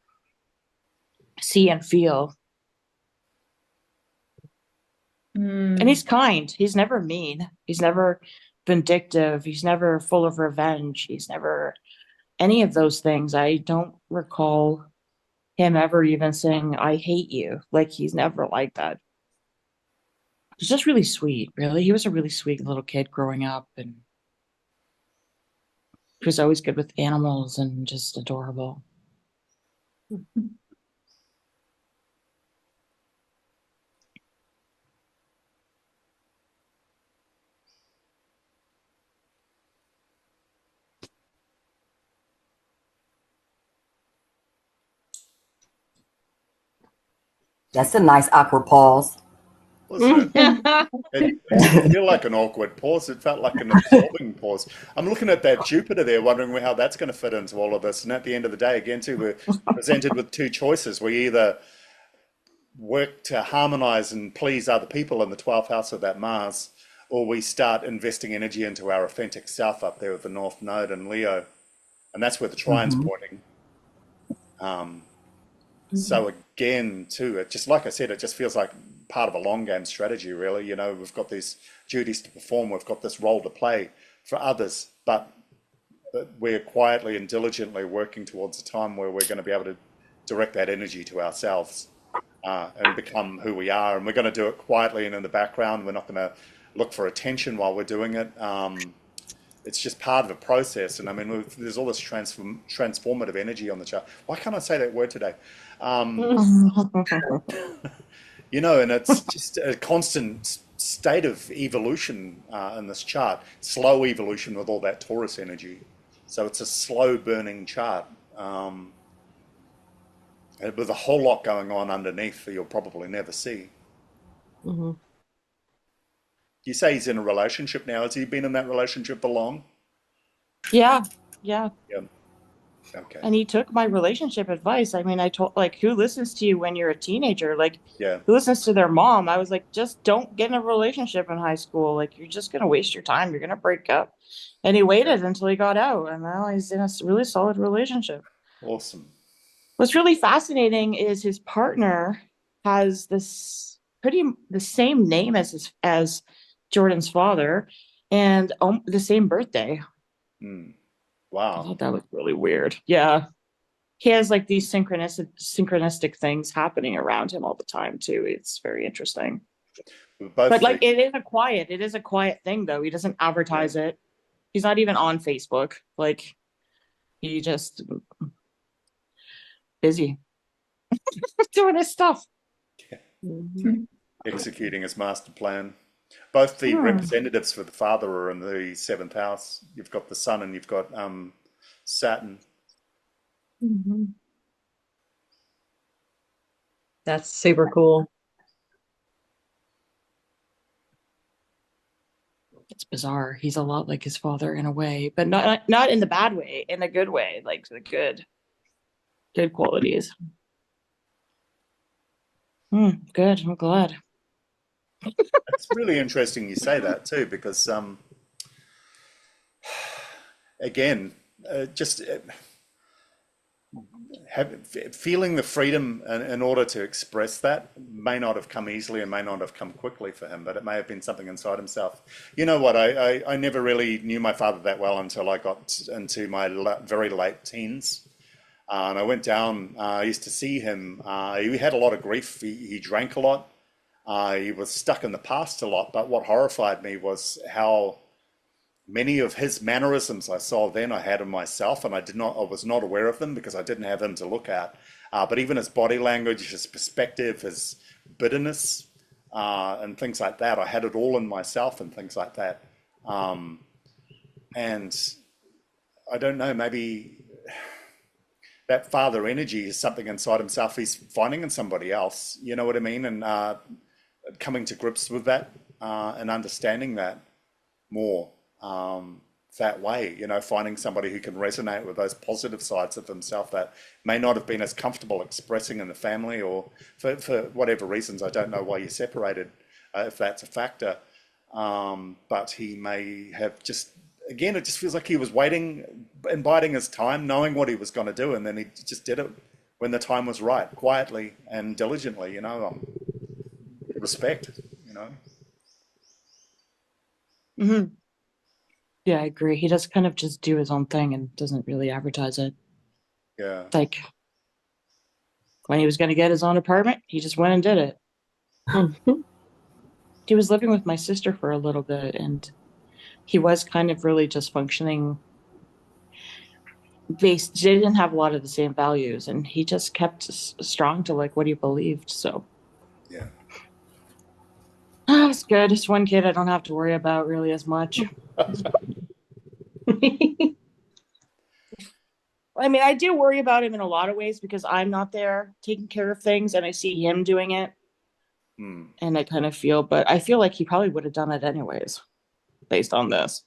and feel. And he's kind. He's never mean. He's never vindictive. He's never full of revenge. He's never any of those things. I don't recall him ever even saying, I hate you. Like, he's never like that. He's just really sweet, really. He was a really sweet little kid growing up, and he was always good with animals and just adorable. That's a nice awkward pause. wasn't it? It didn't feel like an awkward pause. It felt like an absorbing pause. I'm looking at that Jupiter there, wondering how that's going to fit into all of this. And at the end of the day, again, too, we're presented with two choices. We either work to harmonize and please other people in the 12th house of that Mars, or we start investing energy into our authentic self up there with the North Node and Leo. And that's where the trine's pointing. So again, too, it just like I said, it just feels like part of a long game strategy, really. You know, we've got these duties to perform, we've got this role to play for others, but we're quietly and diligently working towards a time where we're going to be able to direct that energy to ourselves and become who we are. And we're going to do it quietly and in the background. We're not going to look for attention while we're doing it. It's just part of the process. And I mean, there's all this transformative energy on the chart. Why can't I say that word today? You know, and it's just a constant state of evolution in this chart, slow evolution with all that Taurus energy. So it's a slow burning chart with a whole lot going on underneath that you'll probably never see. You say he's in a relationship now. Has he been in that relationship for long? Yeah, yeah. Yeah. Okay. And he took my relationship advice. I mean, I told, like, who listens to you when you're a teenager? Like, Yeah. who listens to their mom? I was like, just don't get in a relationship in high school. Like, you're just gonna waste your time. You're gonna break up. And he waited until he got out, and now he's in a really solid relationship. Awesome. What's really fascinating is his partner has this the same name as Jordan's father, and the same birthday. I Wow. thought that was really weird. Yeah. He has like these synchronistic things happening around him all the time too. It's very interesting. But like it is a quiet thing though. He doesn't advertise it. He's not even on Facebook. Like he just busy doing his stuff. Executing his master plan. Both the representatives for the father are in the 7th house. You've got the sun and you've got Saturn. That's super cool. It's bizarre. He's a lot like his father in a way, but not in the bad way, in a good way, like the good qualities. Good. I'm glad. It's really interesting you say that too, because again, just feeling the freedom in order to express that may not have come easily and may not have come quickly for him, but it may have been something inside himself. You know what? I never really knew my father that well until I got into my very late teens. And I went down, I used to see him. He had a lot of grief. He drank a lot. He was stuck in the past a lot. But what horrified me was how many of his mannerisms I saw then I had in myself, and I was not aware of them because I didn't have him to look at. But even his body language, his perspective, his bitterness, and things like that, I had it all in myself and things like that. And I don't know, maybe that father energy is something inside himself he's finding in somebody else. You know what I mean? And coming to grips with that and understanding that more. That way, you know, finding somebody who can resonate with those positive sides of himself that may not have been as comfortable expressing in the family, or for whatever reasons. I don't know why you separated, if that's a factor. But he may have just, again, it just feels like he was waiting and biding his time, knowing what he was going to do, and then he just did it when the time was right, quietly and diligently, you know. Respect, you know. Yeah, I agree. He does kind of just do his own thing and doesn't really advertise it. Yeah. Like when he was going to get his own apartment, he just went and did it. He was living with my sister for a little bit, and he was kind of really just functioning based. They didn't have a lot of the same values, and he just kept strong to like what he believed. So yeah, it's good. It's one kid I don't have to worry about really as much. I mean, I do worry about him in a lot of ways because I'm not there taking care of things, and I see him doing it. And I kind of feel, but I feel like he probably would have done it anyways, based on this.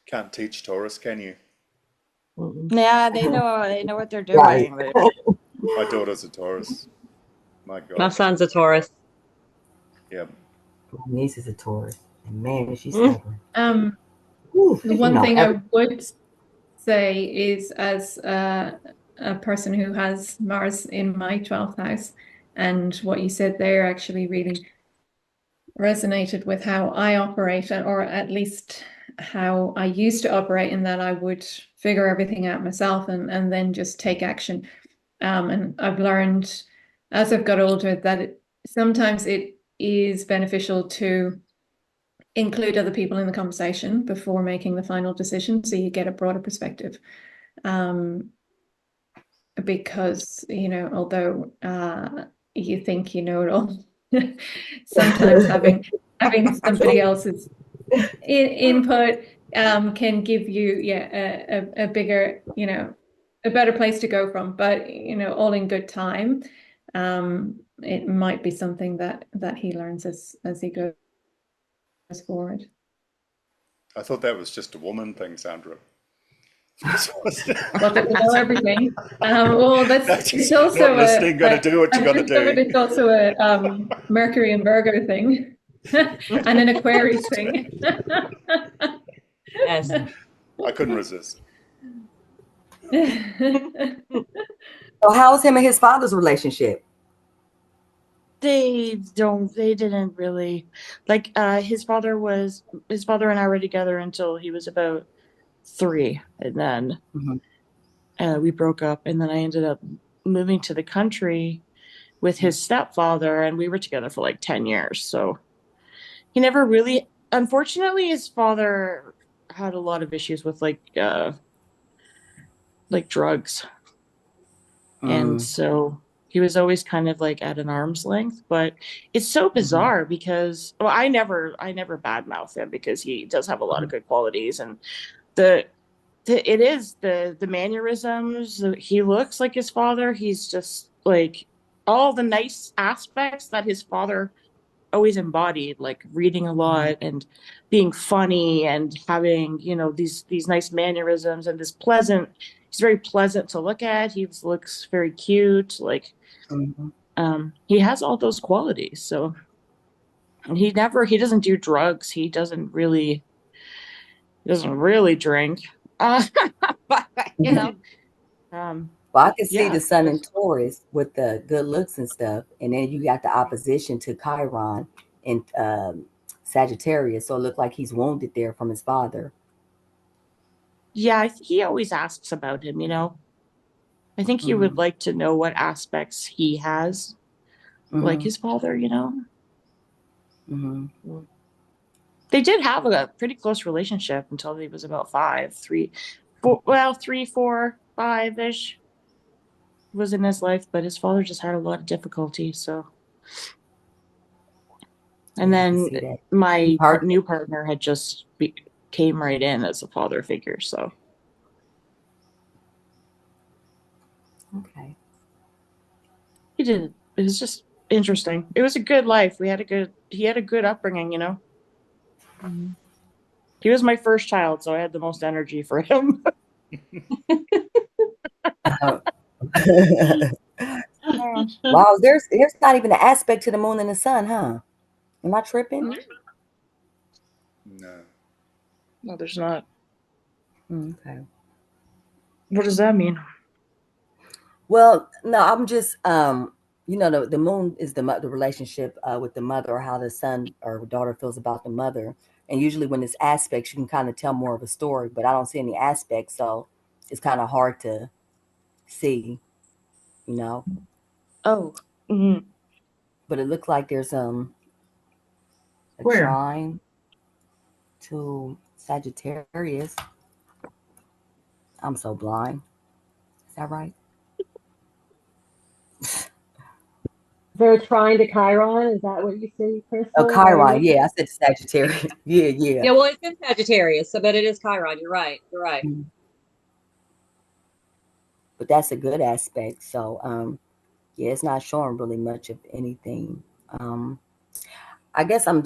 Can't teach Taurus, can you? Yeah, they know what they're Right. doing. My daughter's a Taurus. My My God. son's a Taurus. Yeah. My niece is a Taurus, and man, is she stubborn. The one thing I would say is, as a person who has Mars in my 12th house, and what you said there actually really resonated with how I operate, or at least how I used to operate, in that I would figure everything out myself and then just take action. And I've learned as I've got older that sometimes it is beneficial to include other people in the conversation before making the final decision, so you get a broader perspective. Because, although you think you know it all, sometimes having somebody else's input can give you a bigger, a better place to go from. But all in good time. It might be something that he learns as he goes forward. I thought that was just a woman thing, Sandra. Well, that we know everything. Well, it's also listening, got to do what you got to do. It's also a Mercury and Virgo thing, and an Aquarius thing. Yes. I couldn't resist. So how's him and his father's relationship? They didn't really like his father and I were together until he was about 3, and then we broke up, and then I ended up moving to the country with his stepfather, and we were together for like 10 years. So he never really, unfortunately, his father had a lot of issues with like drugs. And so he was always kind of like at an arm's length. But it's so bizarre because, well, I never badmouth him, because he does have a lot of good qualities, and the mannerisms. He looks like his father. He's just like all the nice aspects that his father always embodied, like reading a lot and being funny and having, these nice mannerisms and this pleasant. He's very pleasant to look at. He looks very cute. Like, he has all those qualities. So, and he doesn't do drugs. He doesn't really drink. But, Well, I can see yeah. the sun in Taurus with the good looks and stuff, and then you got the opposition to Chiron in Sagittarius, so it looked like he's wounded there from his father. Yeah, he always asks about him, I think he would like to know what aspects he has, like his father, They did have a pretty close relationship until he was about 5, 3, 4, well, 3, 4, 5-ish was in his life, but his father just had a lot of difficulty, so. And then my new partner had just came right in as a father figure, so. Okay. He did. It was just interesting. It was a good life. He had a good upbringing, He was my first child, so I had the most energy for him. Wow, there's not even an aspect to the moon and the sun, huh? Am I tripping? No, there's not. Okay. What does that mean? Well, no, I'm just the moon is the relationship with the mother, or how the son or daughter feels about the mother. And usually when it's aspects, you can kind of tell more of a story, but I don't see any aspects, so it's kind of hard to see, Oh. But it looks like there's a trine to Sagittarius. I'm so blind. Is that right? They're trying to Chiron. Is that what you say, Crystal? Oh, Chiron. Yeah, I said Sagittarius. Yeah. Yeah, well, it's in Sagittarius, but it is Chiron. You're right. But that's a good aspect. So, Yeah, it's not showing really much of anything. I guess I'm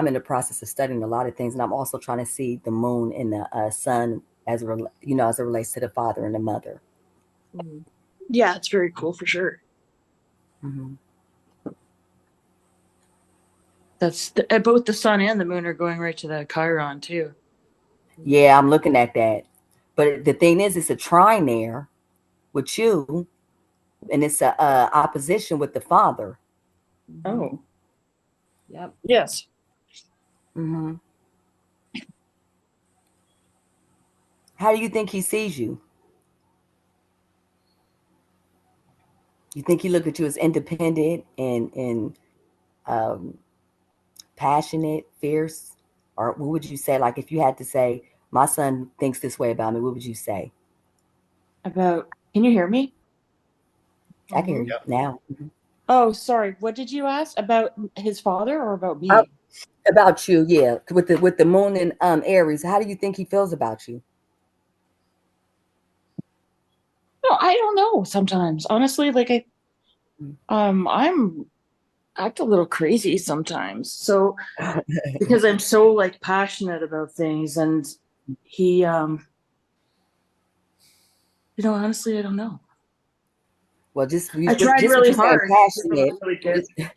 in the process of studying a lot of things, and I'm also trying to see the moon and the sun as as it relates to the father and the mother. Mhm. Yeah, it's very cool for sure. Hmm. Both the sun and the moon are going right to the Chiron too. Yeah, I'm looking at that, but the thing is, it's a trine there with you, and it's a opposition with the father. Mhm. Oh, Yep. yes. Hmm. How do you think he sees you? You think he look at you as independent and um, passionate, fierce, or what would you say? Like if you had to say, my son thinks this way about me, what would you say? Can you hear me? I can hear Mhm. you Yep. now. Mhm. Oh, sorry. What did you ask about his father or about Uh, me? about you, yeah, with the moon and Aries, how do you think he feels about you? No, I don't know sometimes. Honestly, like Mm. I'm act a little crazy sometimes. So because I'm so like passionate about things and he honestly I don't know. Well, just I tried just what really you're saying, hard. passionate. Really good. Just,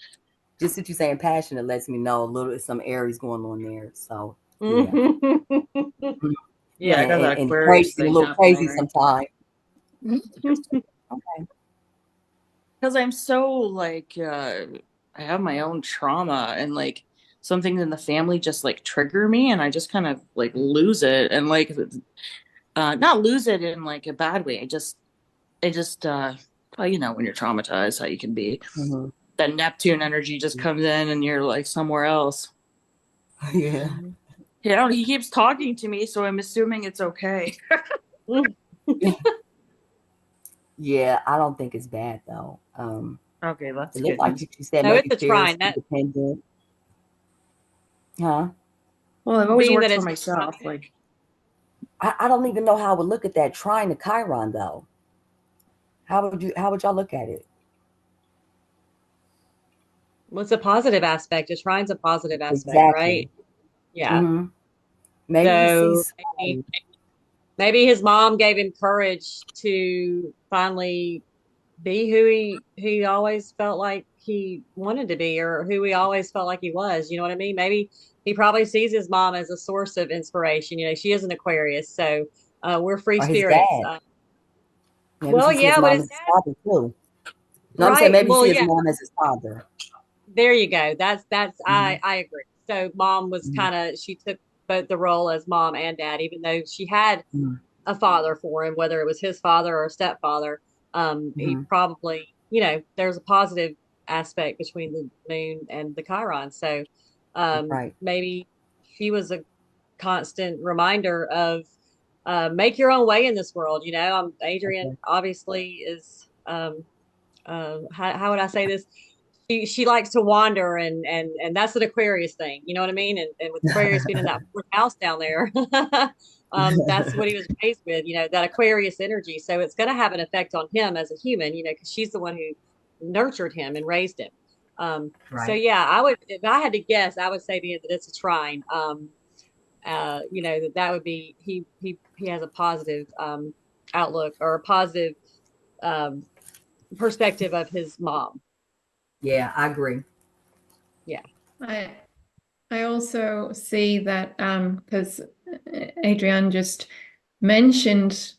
just what you're saying, passionate lets me know a little some Aries going on there. So yeah, Mhm. Mhm. Yeah, I got that and Aquarius crazy, a thing little happening, crazy right? sometimes. Okay. Because I'm so like I have my own trauma and like some things in the family just like trigger me and I just kind of like lose it and like not lose it in like a bad way. I just well, when you're traumatized how you can be. Hmm. That Neptune energy just comes in and you're like somewhere else. Yeah. Mhm. He keeps talking to me, so I'm assuming it's okay. Yeah, I don't think it's bad though. Okay, that's It looked good like news. you said No, it's maybe a fierce, trine. That independent, huh? Well, I've always being worked that for it's myself. Like, I don't even know how I would look at that trying to Chiron though. How would y'all look at it? what's a positive aspect? A trine's a positive aspect, Exactly. right? Yeah. Hmm. Maybe he So sees maybe his mom gave him courage to finally be who he always felt like he wanted to be or who he always felt like he was. You know what I mean? Maybe he probably sees his mom as a source of inspiration. She is an Aquarius, so we're free or his spirits. dad. Maybe Well, he sees yeah, but mom his as his dad, father too. No, I'm saying right? maybe he Well, sees yeah, mom as his father. there you go. That's I Hmm. I agree. So mom was Hmm. kind of she took both the role as mom and dad, even though she had a father for him, whether it was his father or stepfather. He Hmm. probably, there's a positive aspect between the moon and the Chiron. So, Right. maybe she was a constant reminder of make your own way in this world. Adrian Okay. obviously is how would I say this? She likes to wander and that's an Aquarius thing, you know what I mean? And with Aquarius being in that fourth house down there, that's what he was raised with, that Aquarius energy. So it's going to have an effect on him as a human, because she's the one who nurtured him and raised him. So Right. yeah, I would, if I had to guess, I would say that it's a trine. That would be he has a positive outlook or a positive um perspective of his mom. Yeah, I agree. Yeah. I I also see that because Adrienne just mentioned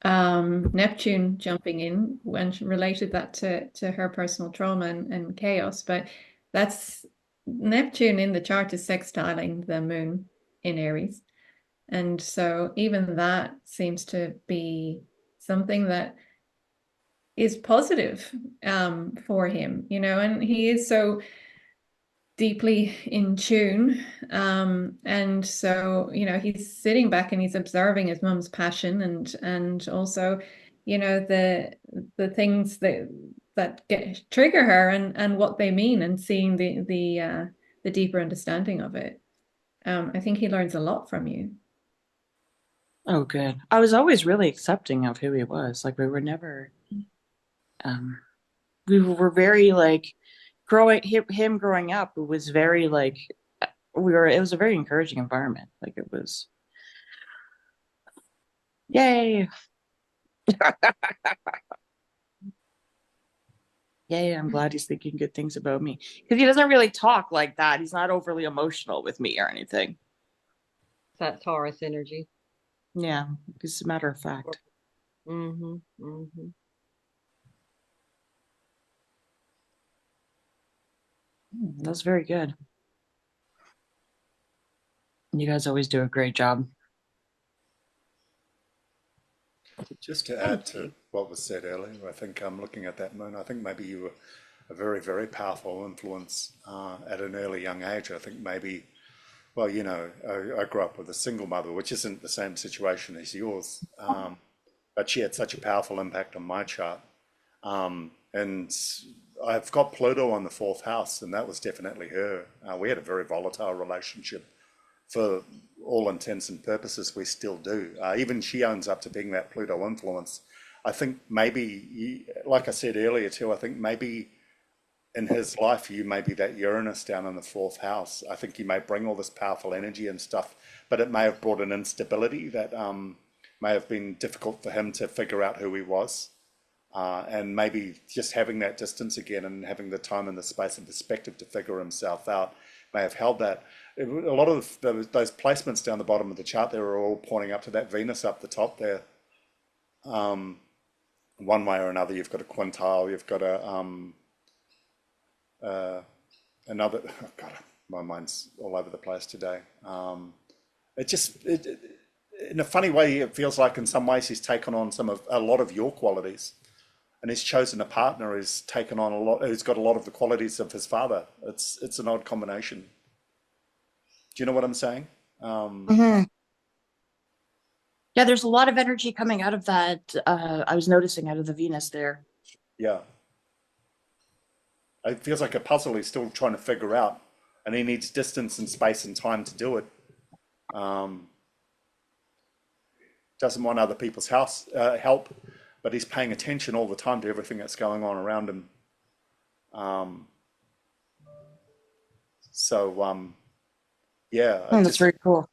Neptune jumping in when she related that to her personal trauma and chaos, but that's Neptune in the chart is sextiling the moon in Aries. And so even that seems to be something that is positive for him, and he is so deeply in tune. And so, he's sitting back and he's observing his mum's passion and also, the things that trigger her and what they mean and seeing the deeper understanding of it. I think he learns a lot from you. oh, good. I was always really accepting of who he was. Like we were never, um, we were very like him growing up. It was very like it was a very encouraging environment. Like it was, yay. Yay, I'm glad he's thinking good things about me. Because he doesn't really talk like that. He's not overly emotional with me or anything. That Taurus energy. Yeah, it's a matter of fact. Mm-hmm. Mm-hmm. That's very good. You guys always do a great job. Just to add to what was said earlier, I think I'm looking at that moon. I think maybe you were a very, very powerful influence at an early young age. I think maybe, well, I grew up with a single mother, which isn't the same situation as yours, but she had such a powerful impact on my chart. And I've got Pluto on the fourth house, and that was definitely her. We had a very volatile relationship. For all intents and purposes, we still do. Even she owns up to being that Pluto influence. I think maybe, like I said earlier too, I think maybe in his life, you may be that Uranus down in the fourth house. I think he may bring all this powerful energy and stuff, but it may have brought an instability that may have been difficult for him to figure out who he was. And maybe just having that distance again and having the time and the space and perspective to figure himself out may have held that. A lot of those placements down the bottom of the chart there are all pointing up to that Venus up the top there. One way or another, you've got a quintile, you've got another. Oh God, my mind's all over the place today. In a funny way, it feels like in some ways he's taken on a lot of your qualities, and he's chosen a partner who's taken on who's got a lot of the qualities of his father. It's an odd combination. Do you know what I'm saying? Yeah, there's a lot of energy coming out of that. I was noticing out of the Venus there. Yeah. It feels like a puzzle he's still trying to figure out, and he needs distance and space and time to do it. Doesn't want other people's help, but he's paying attention all the time to everything that's going on around him. Yeah, That's very cool.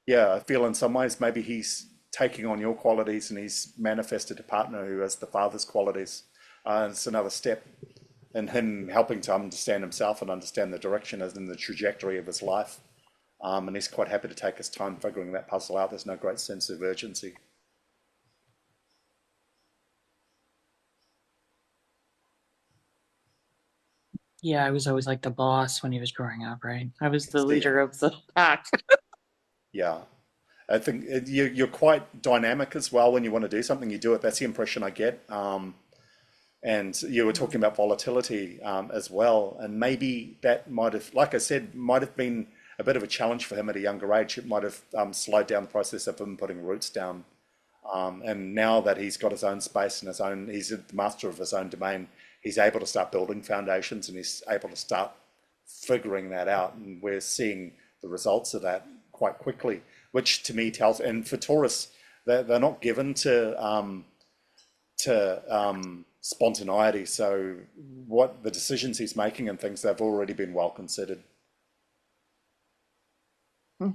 yeah, I feel in some ways maybe he's taking on your qualities and he's manifested a partner who has the father's qualities. It's another step in him helping to understand himself and understand the direction as in the trajectory of his life. And he's quite happy to take his time figuring that puzzle out. There's no great sense of urgency. Yeah, I was always like the boss when he was growing up, right? I was the See, leader of the pack. yeah, I think you're quite dynamic as well. When you want to do something, you do it. That's the impression I get. And you were talking about volatility as well. And maybe that might have, like I said, might have been a bit of a challenge for him at a younger age. It might have slowed down the process of him putting roots down. And now that he's got his own space and he's the master of his own domain, he's able to start building foundations and he's able to start figuring that out. And we're seeing the results of that quite quickly, which to me tells, and for Taurus, they're not given to spontaneity. So what the decisions he's making and things, they've already been well considered.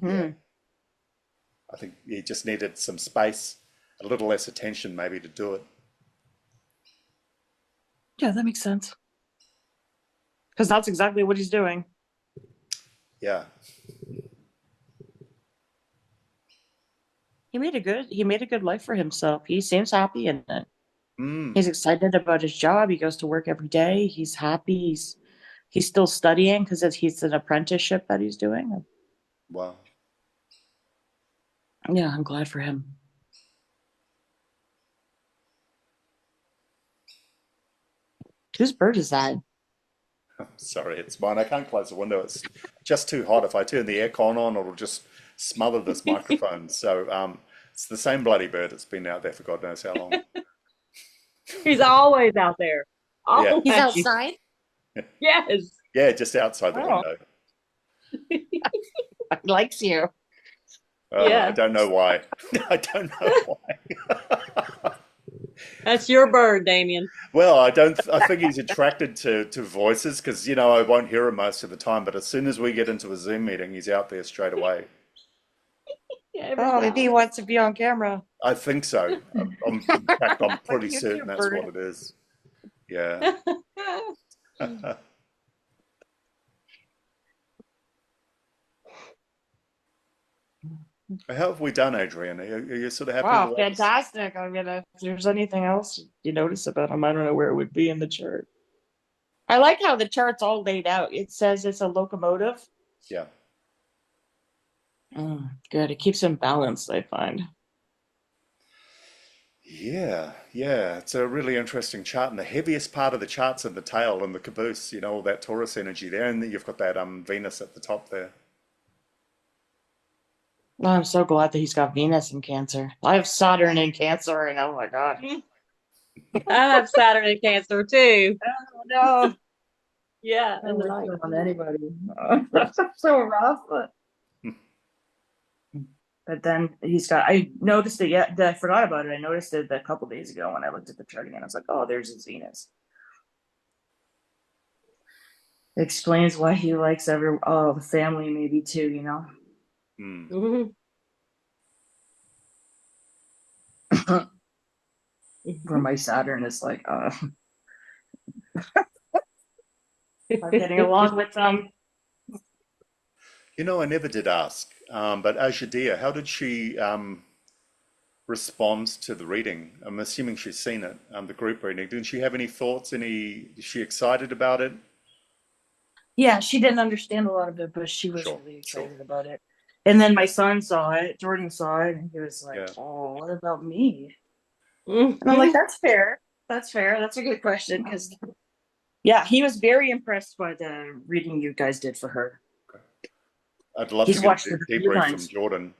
Yeah. I think he just needed some space, a little less attention maybe to do it. Yeah, that makes sense. Because that's exactly what he's doing. Yeah. He made a good life for himself. He seems happy in it. Mm. He's excited about his job. He goes to work every day. He's happy. He's still studying because he's an apprenticeship that he's doing. Wow. Yeah, I'm glad for him. Whose bird is that? Sorry, it's mine. I can't close the window. It's just too hot. If I turn the aircon on, it'll just smother this microphone. So it's the same bloody bird. It's been out there for God knows how long. He's always out there. Yeah. Always. He's outside? Yes. Yeah, just outside the Oh. window. He likes you. Oh, Yeah. I don't know why. I don't know why. That's your bird, Damien. Well, I don't. I think he's attracted to voices because I won't hear him most of the time. But as soon as we get into a Zoom meeting, he's out there straight away. Yeah, Oh, maybe he wants to be on camera. I think so. In fact, I'm pretty Like certain YouTube that's bird. what it is. Yeah. How have we done, Adrian? Are you sort of happy Wow, with us? fantastic. I mean, if there's anything else you notice about him, I don't know where it would be in the chart. I like how the chart's all laid out. It says it's a locomotive. Yeah. Good. It keeps him balanced, I find. Yeah, yeah. It's a really interesting chart, and the heaviest part of the chart's in the tail and the caboose. All that Taurus energy there, and then you've got that Venus at the top there. Oh, I'm so glad that he's got Venus in Cancer. I have Saturn in Cancer, and oh my God. I have Saturn in Cancer too. Oh no. Yeah, I in the wish night. it on anybody. That's so rough. But then I noticed it I forgot about it. I noticed it a couple days ago when I looked at the chart again. I was like, oh, there's his Venus. It explains why he likes the family maybe too, Mm. Where my Saturn is like, I'm getting along with them. I never did ask, but Ajadia, how did she respond to the reading? I'm assuming she's seen it, the group reading. Didn't she have any thoughts? Is she excited about it? Yeah, she didn't understand a lot of it, but she was Sure, really sure. excited about it. And then my son saw it, Jordan saw it, and he was like, Yeah. oh, what about me? And I'm like, that's fair. That's fair. That's a good question. Because, yeah, he was very impressed by the reading you guys did for her. I'd love He's to get watched a it a few debrief from times. Jordan,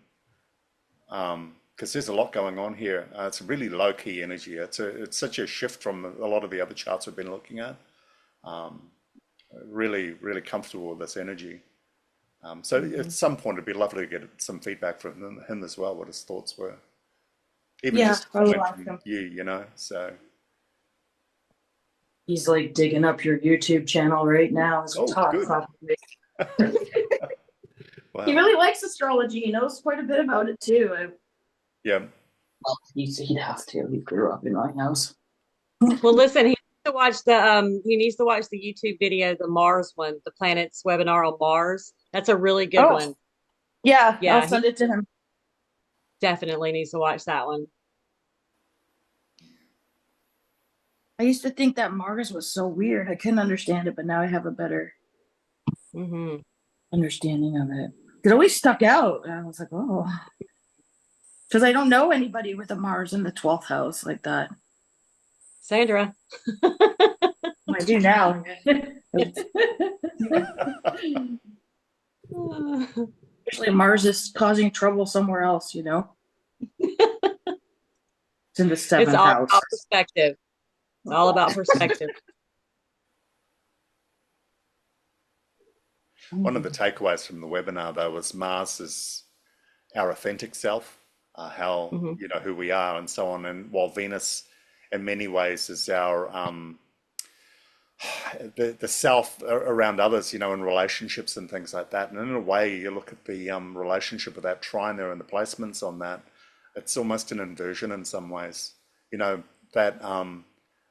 because there's a lot going on here. It's a really low key energy. It's such a shift from a lot of the other charts we've been looking at. Really, really comfortable with this energy. So at some point, it'd be lovely to get some feedback from him as well, what his thoughts were. Even Yeah, just a I will comment ask from him. you, so. He's like digging up your YouTube channel right now as we Oh, talk. good. Probably. Wow. He really likes astrology. He knows quite a bit about it too. Yeah. He'd have to. He grew up in my house. Well, listen, he needs to watch the YouTube video, the Mars one, the planets webinar on Mars. That's a really good one. Yeah, Yeah, I'll send it to him. definitely needs to watch that one. I used to think that Mars was so weird. I couldn't understand it, but now I have a better understanding of it. It always stuck out. And I was like, oh. Because I don't know anybody with a Mars in the 12th house like that. Sandra. I do now. Actually, Mars is causing trouble somewhere else, It's in the 7th It's all house. about perspective. It's all about perspective. One of the takeaways from the webinar, though, was Mars is our authentic self, how, who we are and so on. And while Venus, in many ways, is our, the self around others, in relationships and things like that. And in a way, you look at the relationship of that trine there and the placements on that, it's almost an inversion in some ways. That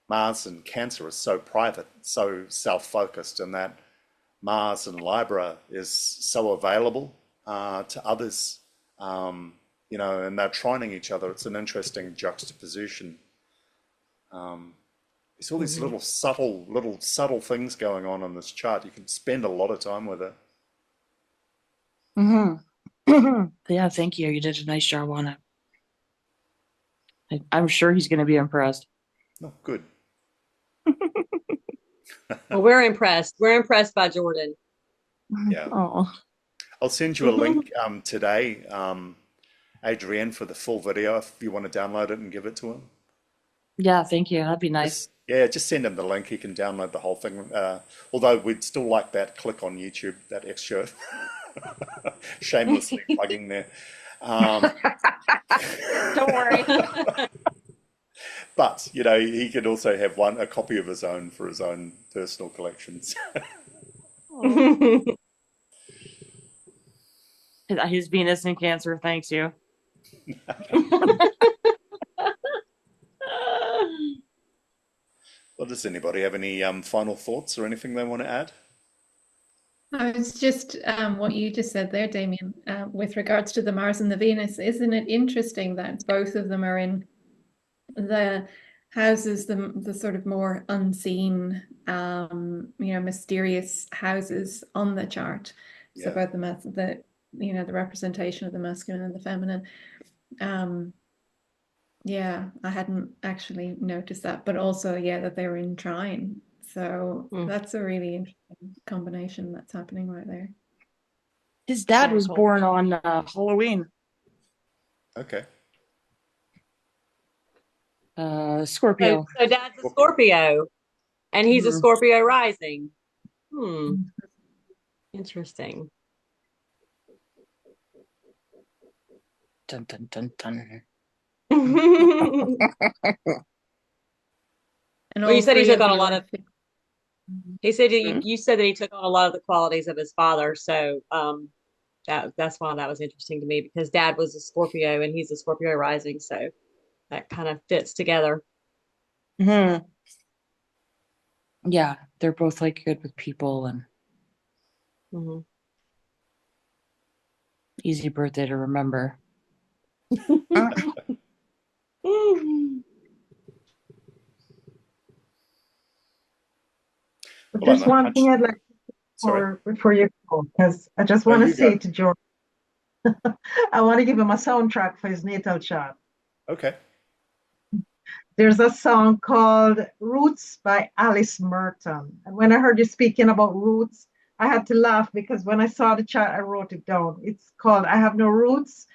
Mars and Cancer is so private, so self-focused, and that Mars and Libra is so available to others, and they're trining each other. It's an interesting juxtaposition. There's all these little subtle things going on in this chart. You can spend a lot of time with it. Yeah, thank you. You did a nice job on it. I'm sure he's going to be impressed. Oh, good. Well, we're impressed. We're impressed by Jordan. Yeah. Oh. I'll send you a link today, Adrienne, for the full video if you want to download it and give it to him. Yeah, thank you. That'd be nice. Just send him the link. He can download the whole thing. Although we'd still like that click on YouTube, that extra shamelessly plugging there. Don't worry. But he could also have a copy of his own for his own personal collections. His Venus in Cancer thanks you. Well, does anybody have any final thoughts or anything they want to add? I was just what you just said there, Damien, with regards to the Mars and the Venus. Isn't it interesting that both of them are in the houses, the sort of more unseen, mysterious houses on the chart? So Yeah. both the representation of the masculine and the feminine. Yeah, I hadn't actually noticed that, but also, yeah, that they were in trine. So that's a really interesting combination that's happening right there. His dad Very was cool. born on Halloween. Okay. Scorpio. So Dad's a Scorpio, and he's a Mhm. Scorpio rising. Interesting. Dun, dun, dun, dun. And Well, you all said he three took of on a you lot are of. He said Mhm. you said that he took on a lot of the qualities of his father. So that's why that was interesting to me, because Dad was a Scorpio and he's a Scorpio rising, so that kind of fits together. Mhm. Yeah, they're both like good with people and Mhm. easy birthday to remember. But Well, there's one thing I'd like sorry. before you go, because I just Oh, want to you go. say to George, I want to give him a soundtrack for his natal chart. Okay. There's a song called Roots by Alice Merton. And when I heard you speaking about roots, I had to laugh because when I saw the chart, I wrote it down. It's called I Have No Roots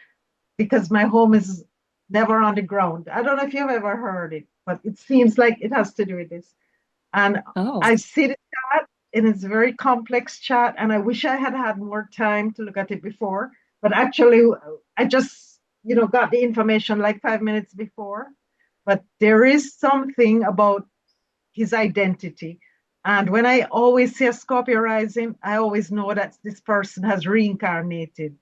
because my home is never on the ground. I don't know if you've ever heard it, but it seems like it has to do with this. And Oh. I see the chart, and it's a very complex chart. And I wish I had had more time to look at it before. But actually, I just, got the information like 5 minutes before. But there is something about his identity. And when I always see a Scorpio rising, I always know that this person has reincarnated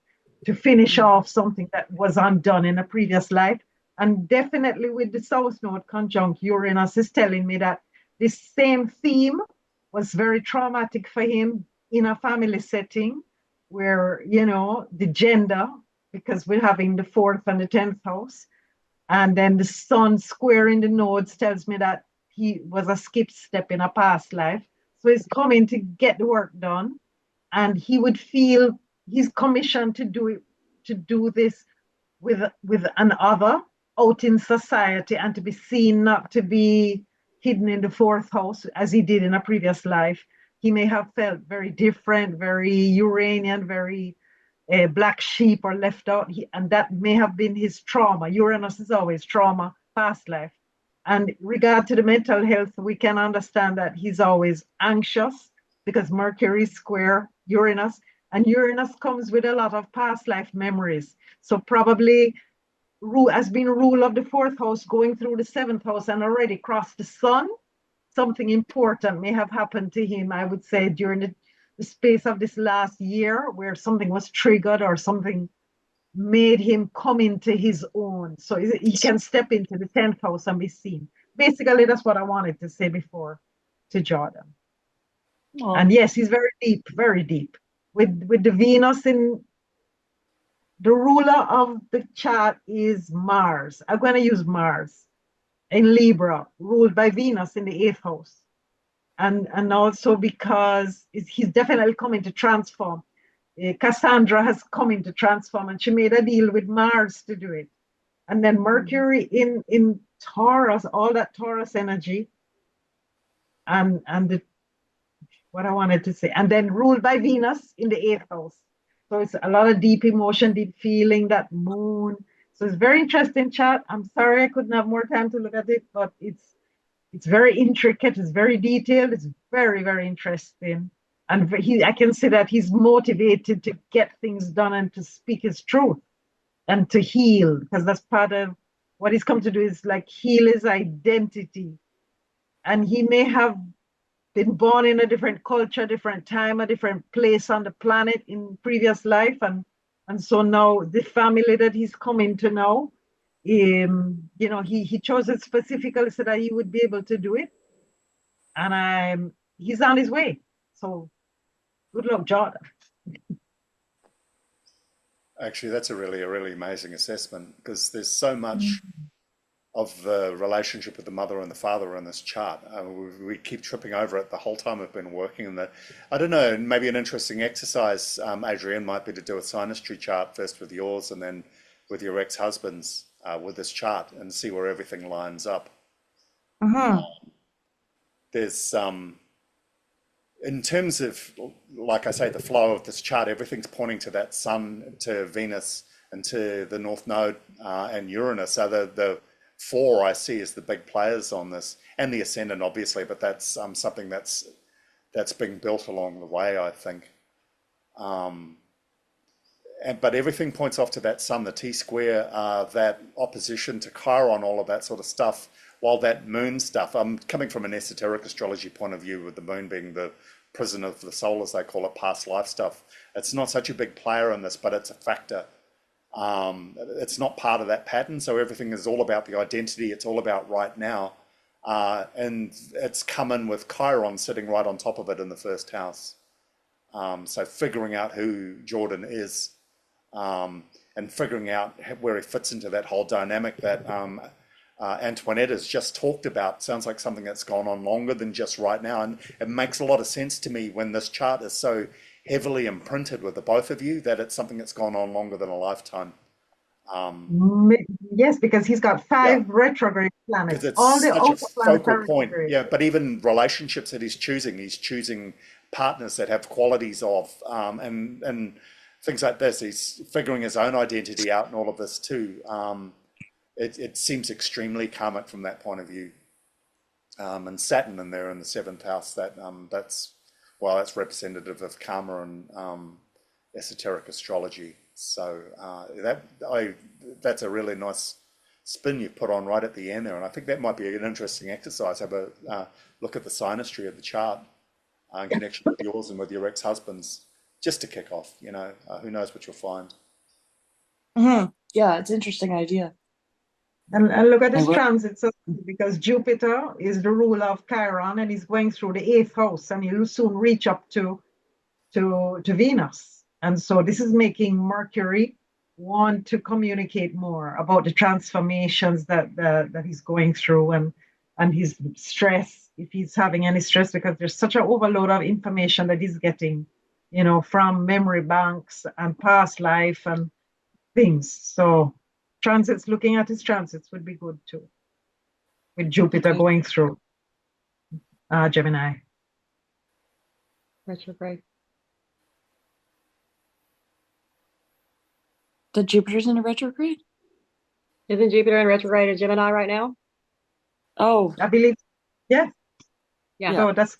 to finish off something that was undone in a previous life. And definitely with the South Node conjunct Uranus is telling me that this same theme was very traumatic for him in a family setting where, the gender, because we're having the fourth and the 10th house, and then the sun square in the nodes tells me that he was a skip step in a past life. So he's coming to get the work done. And he would feel he's commissioned to do this with an other out in society and to be seen, not to be hidden in the fourth house as he did in a previous life. He may have felt very different, very Uranian, very black sheep or left out, and that may have been his trauma. Uranus is always trauma, past life. And regard to the mental health, we can understand that he's always anxious because Mercury is square Uranus, and Uranus comes with a lot of past life memories. So probably has been rule of the fourth house going through the seventh house and already crossed the sun. Something important may have happened to him, I would say, during the space of this last year where something was triggered or something made him come into his own. So he can step into the 10th house and be seen. Basically, that's what I wanted to say before to Jordan. Oh. And yes, he's very deep, very deep. With the Venus in the ruler of the chart is Mars. I'm going to use Mars in Libra, ruled by Venus in the 8th house. And also because he's definitely coming to transform. Cassandra has come in to transform, and she made a deal with Mars to do it. And then Mercury in Taurus, all that Taurus energy, and what I wanted to say, and then ruled by Venus in the 8th house. So it's a lot of deep emotion, deep feeling, that moon. So it's very interesting chat. I'm sorry I couldn't have more time to look at it, but it's very intricate, it's very detailed, it's very, very interesting. And I can see that he's motivated to get things done and to speak his truth and to heal, because that's part of what he's come to do is like heal his identity. And he may have been born in a different culture, different time, a different place on the planet in previous life. And so now the family that he's coming to know, he chose it specifically so that he would be able to do it. And he's on his way. So good luck, Jordan. Actually, that's a really amazing assessment, because there's so much of the relationship with the mother and the father in this chart. We keep tripping over it the whole time we've been working in that. I don't know, maybe an interesting exercise, Adrienne, might be to do a synastry chart first with yours and then with your ex-husband's with this chart and see where everything lines up. There's in terms of, like I say, the flow of this chart, everything's pointing to that Sun, to Venus, and to the North Node and Uranus. So the four I see as the big players on this, and the Ascendant, obviously, but that's something that's being built along the way, I think. But everything points off to that Sun, the T-square, that opposition to Chiron, all of that sort of stuff. While that moon stuff, I'm coming from an esoteric astrology point of view, with the moon being the prison of the soul, as they call it, past life stuff. It's not such a big player in this, but it's a factor. It's not part of that pattern, so everything is all about the identity. It's all about right now, and it's come in with Chiron sitting right on top of it in the first house. So figuring out who Jordan is, and figuring out where he fits into that whole dynamic that Antoinette has just talked about. Sounds like something that's gone on longer than just right now, and it makes a lot of sense to me when this chart is so heavily imprinted with the both of you that it's something that's gone on longer than a lifetime. Yes, because he's got 5 retrograde planets. Because it's All the such a outer planets focal are point. retrograde. Yeah, but even relationships that he's choosing partners that have qualities of, and things like this. He's figuring his own identity out and all of this too. It seems extremely karmic from that point of view. And Saturn in there in the 7th house, that's representative of karma and esoteric astrology. So that's a really nice spin you put on right at the end there, and I think that might be an interesting exercise. Have a look at the synastry of the chart in connection with yours and with your ex-husband's, just to kick off. Who knows what you'll find. Yeah, it's an interesting idea. And look at his transits, because Jupiter is the ruler of Chiron, and he's going through the 8th house, and he'll soon reach up to Venus. And so this is making Mercury want to communicate more about the transformations that he's going through, and his stress, if he's having any stress, because there's such an overload of information that he's getting, from memory banks and past life and things. So looking at his transits would be good too, with Jupiter going through Gemini. Retrograde. The Jupiter's in a retrograde? Isn't Jupiter in retrograde in Gemini right now? Oh, I believe, yeah. Yeah. So that's,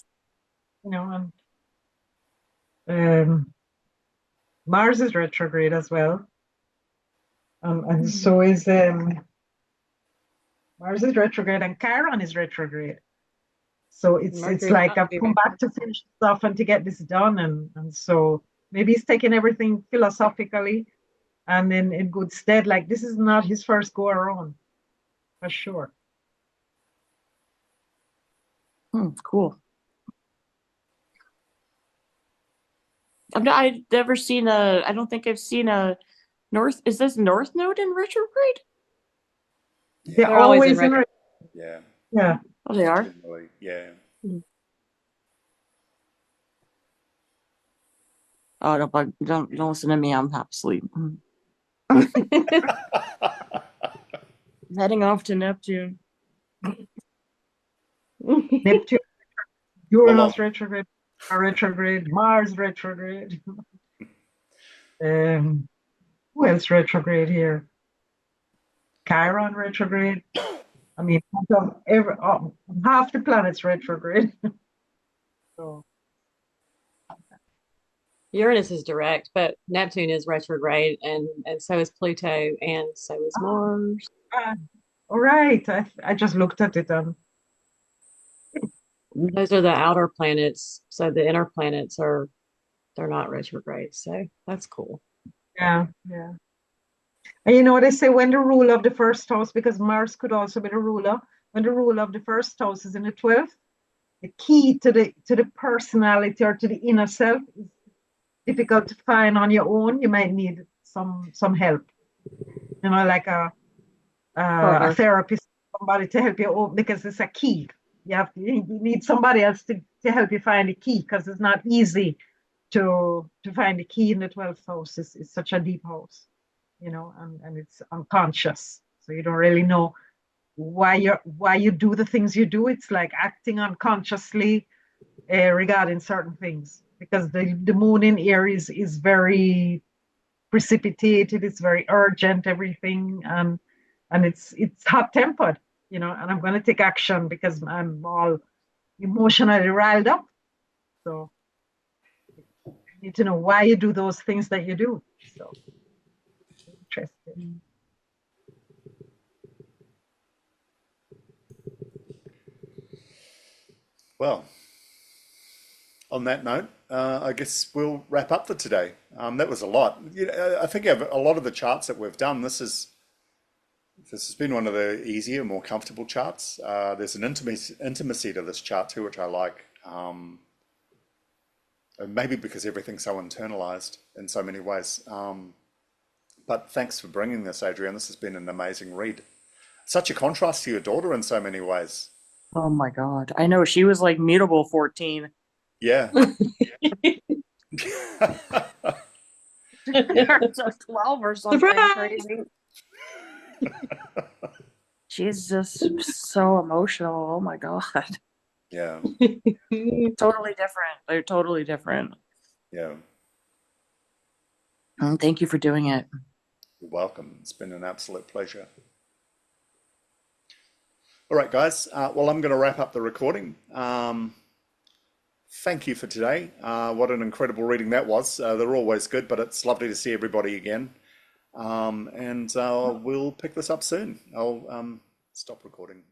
Mars is retrograde as well. And so is Mars is retrograde, and Chiron is retrograde. So it's like I've come back to finish stuff and to get this done, and so maybe he's taking everything philosophically and in good stead. Like, this is not his first go around, for sure. Cool. I've never seen I don't think I've seen a North. Is this North Node in retrograde? They're always in retrograde. Yeah. Yeah. Oh, they are? Generally, yeah. Oh, don't listen to me. I'm half asleep. Heading off to Neptune. Neptune, Uranus retrograde, Mars retrograde. Who else retrograde here? Chiron retrograde. I mean, half the planets retrograde. So Uranus is direct, but Neptune is retrograde, and so is Pluto, and so is Mars. All right. I just looked at it. Those are the outer planets. So the inner planets they're not retrograde. So that's cool. Yeah, yeah. And you know what I say, when the ruler of the first house, because Mars could also be the ruler, when the ruler of the first house is in the 12th, the key to the personality or to the inner self is difficult to find on your own. You might need some help. You know, like a Partner. therapist, somebody to help you out, because it's a key. You need somebody else to help you find the key, because it's not easy to find the key in the 12th house. It's such a deep house, you know, and it's unconscious. So you don't really know why you do the things you do. It's like acting unconsciously regarding certain things, because the moon in Aries is very precipitated, it's very urgent, everything, and it's hot tempered, you know, and I'm going to take action because I'm all emotionally riled up. So you need to know why you do those things that you do. So interesting. Well, on that note, I guess we'll wrap up for today. That was a lot. You know, I think a lot of the charts that we've done, this has been one of the easier, more comfortable charts. There's an intimacy to this chart too, which I like. Maybe because everything's so internalized in so many ways. But thanks for bringing this, Adrienne. This has been an amazing read. Such a contrast to your daughter in so many ways. Oh my God. I know she was like mutable 14. Yeah. Or so 12 or something Surprise! crazy. She's just so emotional. Oh my God. Yeah. Totally different. They're totally different. Yeah. Thank you for doing it. You're welcome. It's been an absolute pleasure. All right, guys. Well, I'm going to wrap up the recording. Thank you for today. What an incredible reading that was. They're always good, but it's lovely to see everybody again. And we'll pick this up soon. I'll stop recording.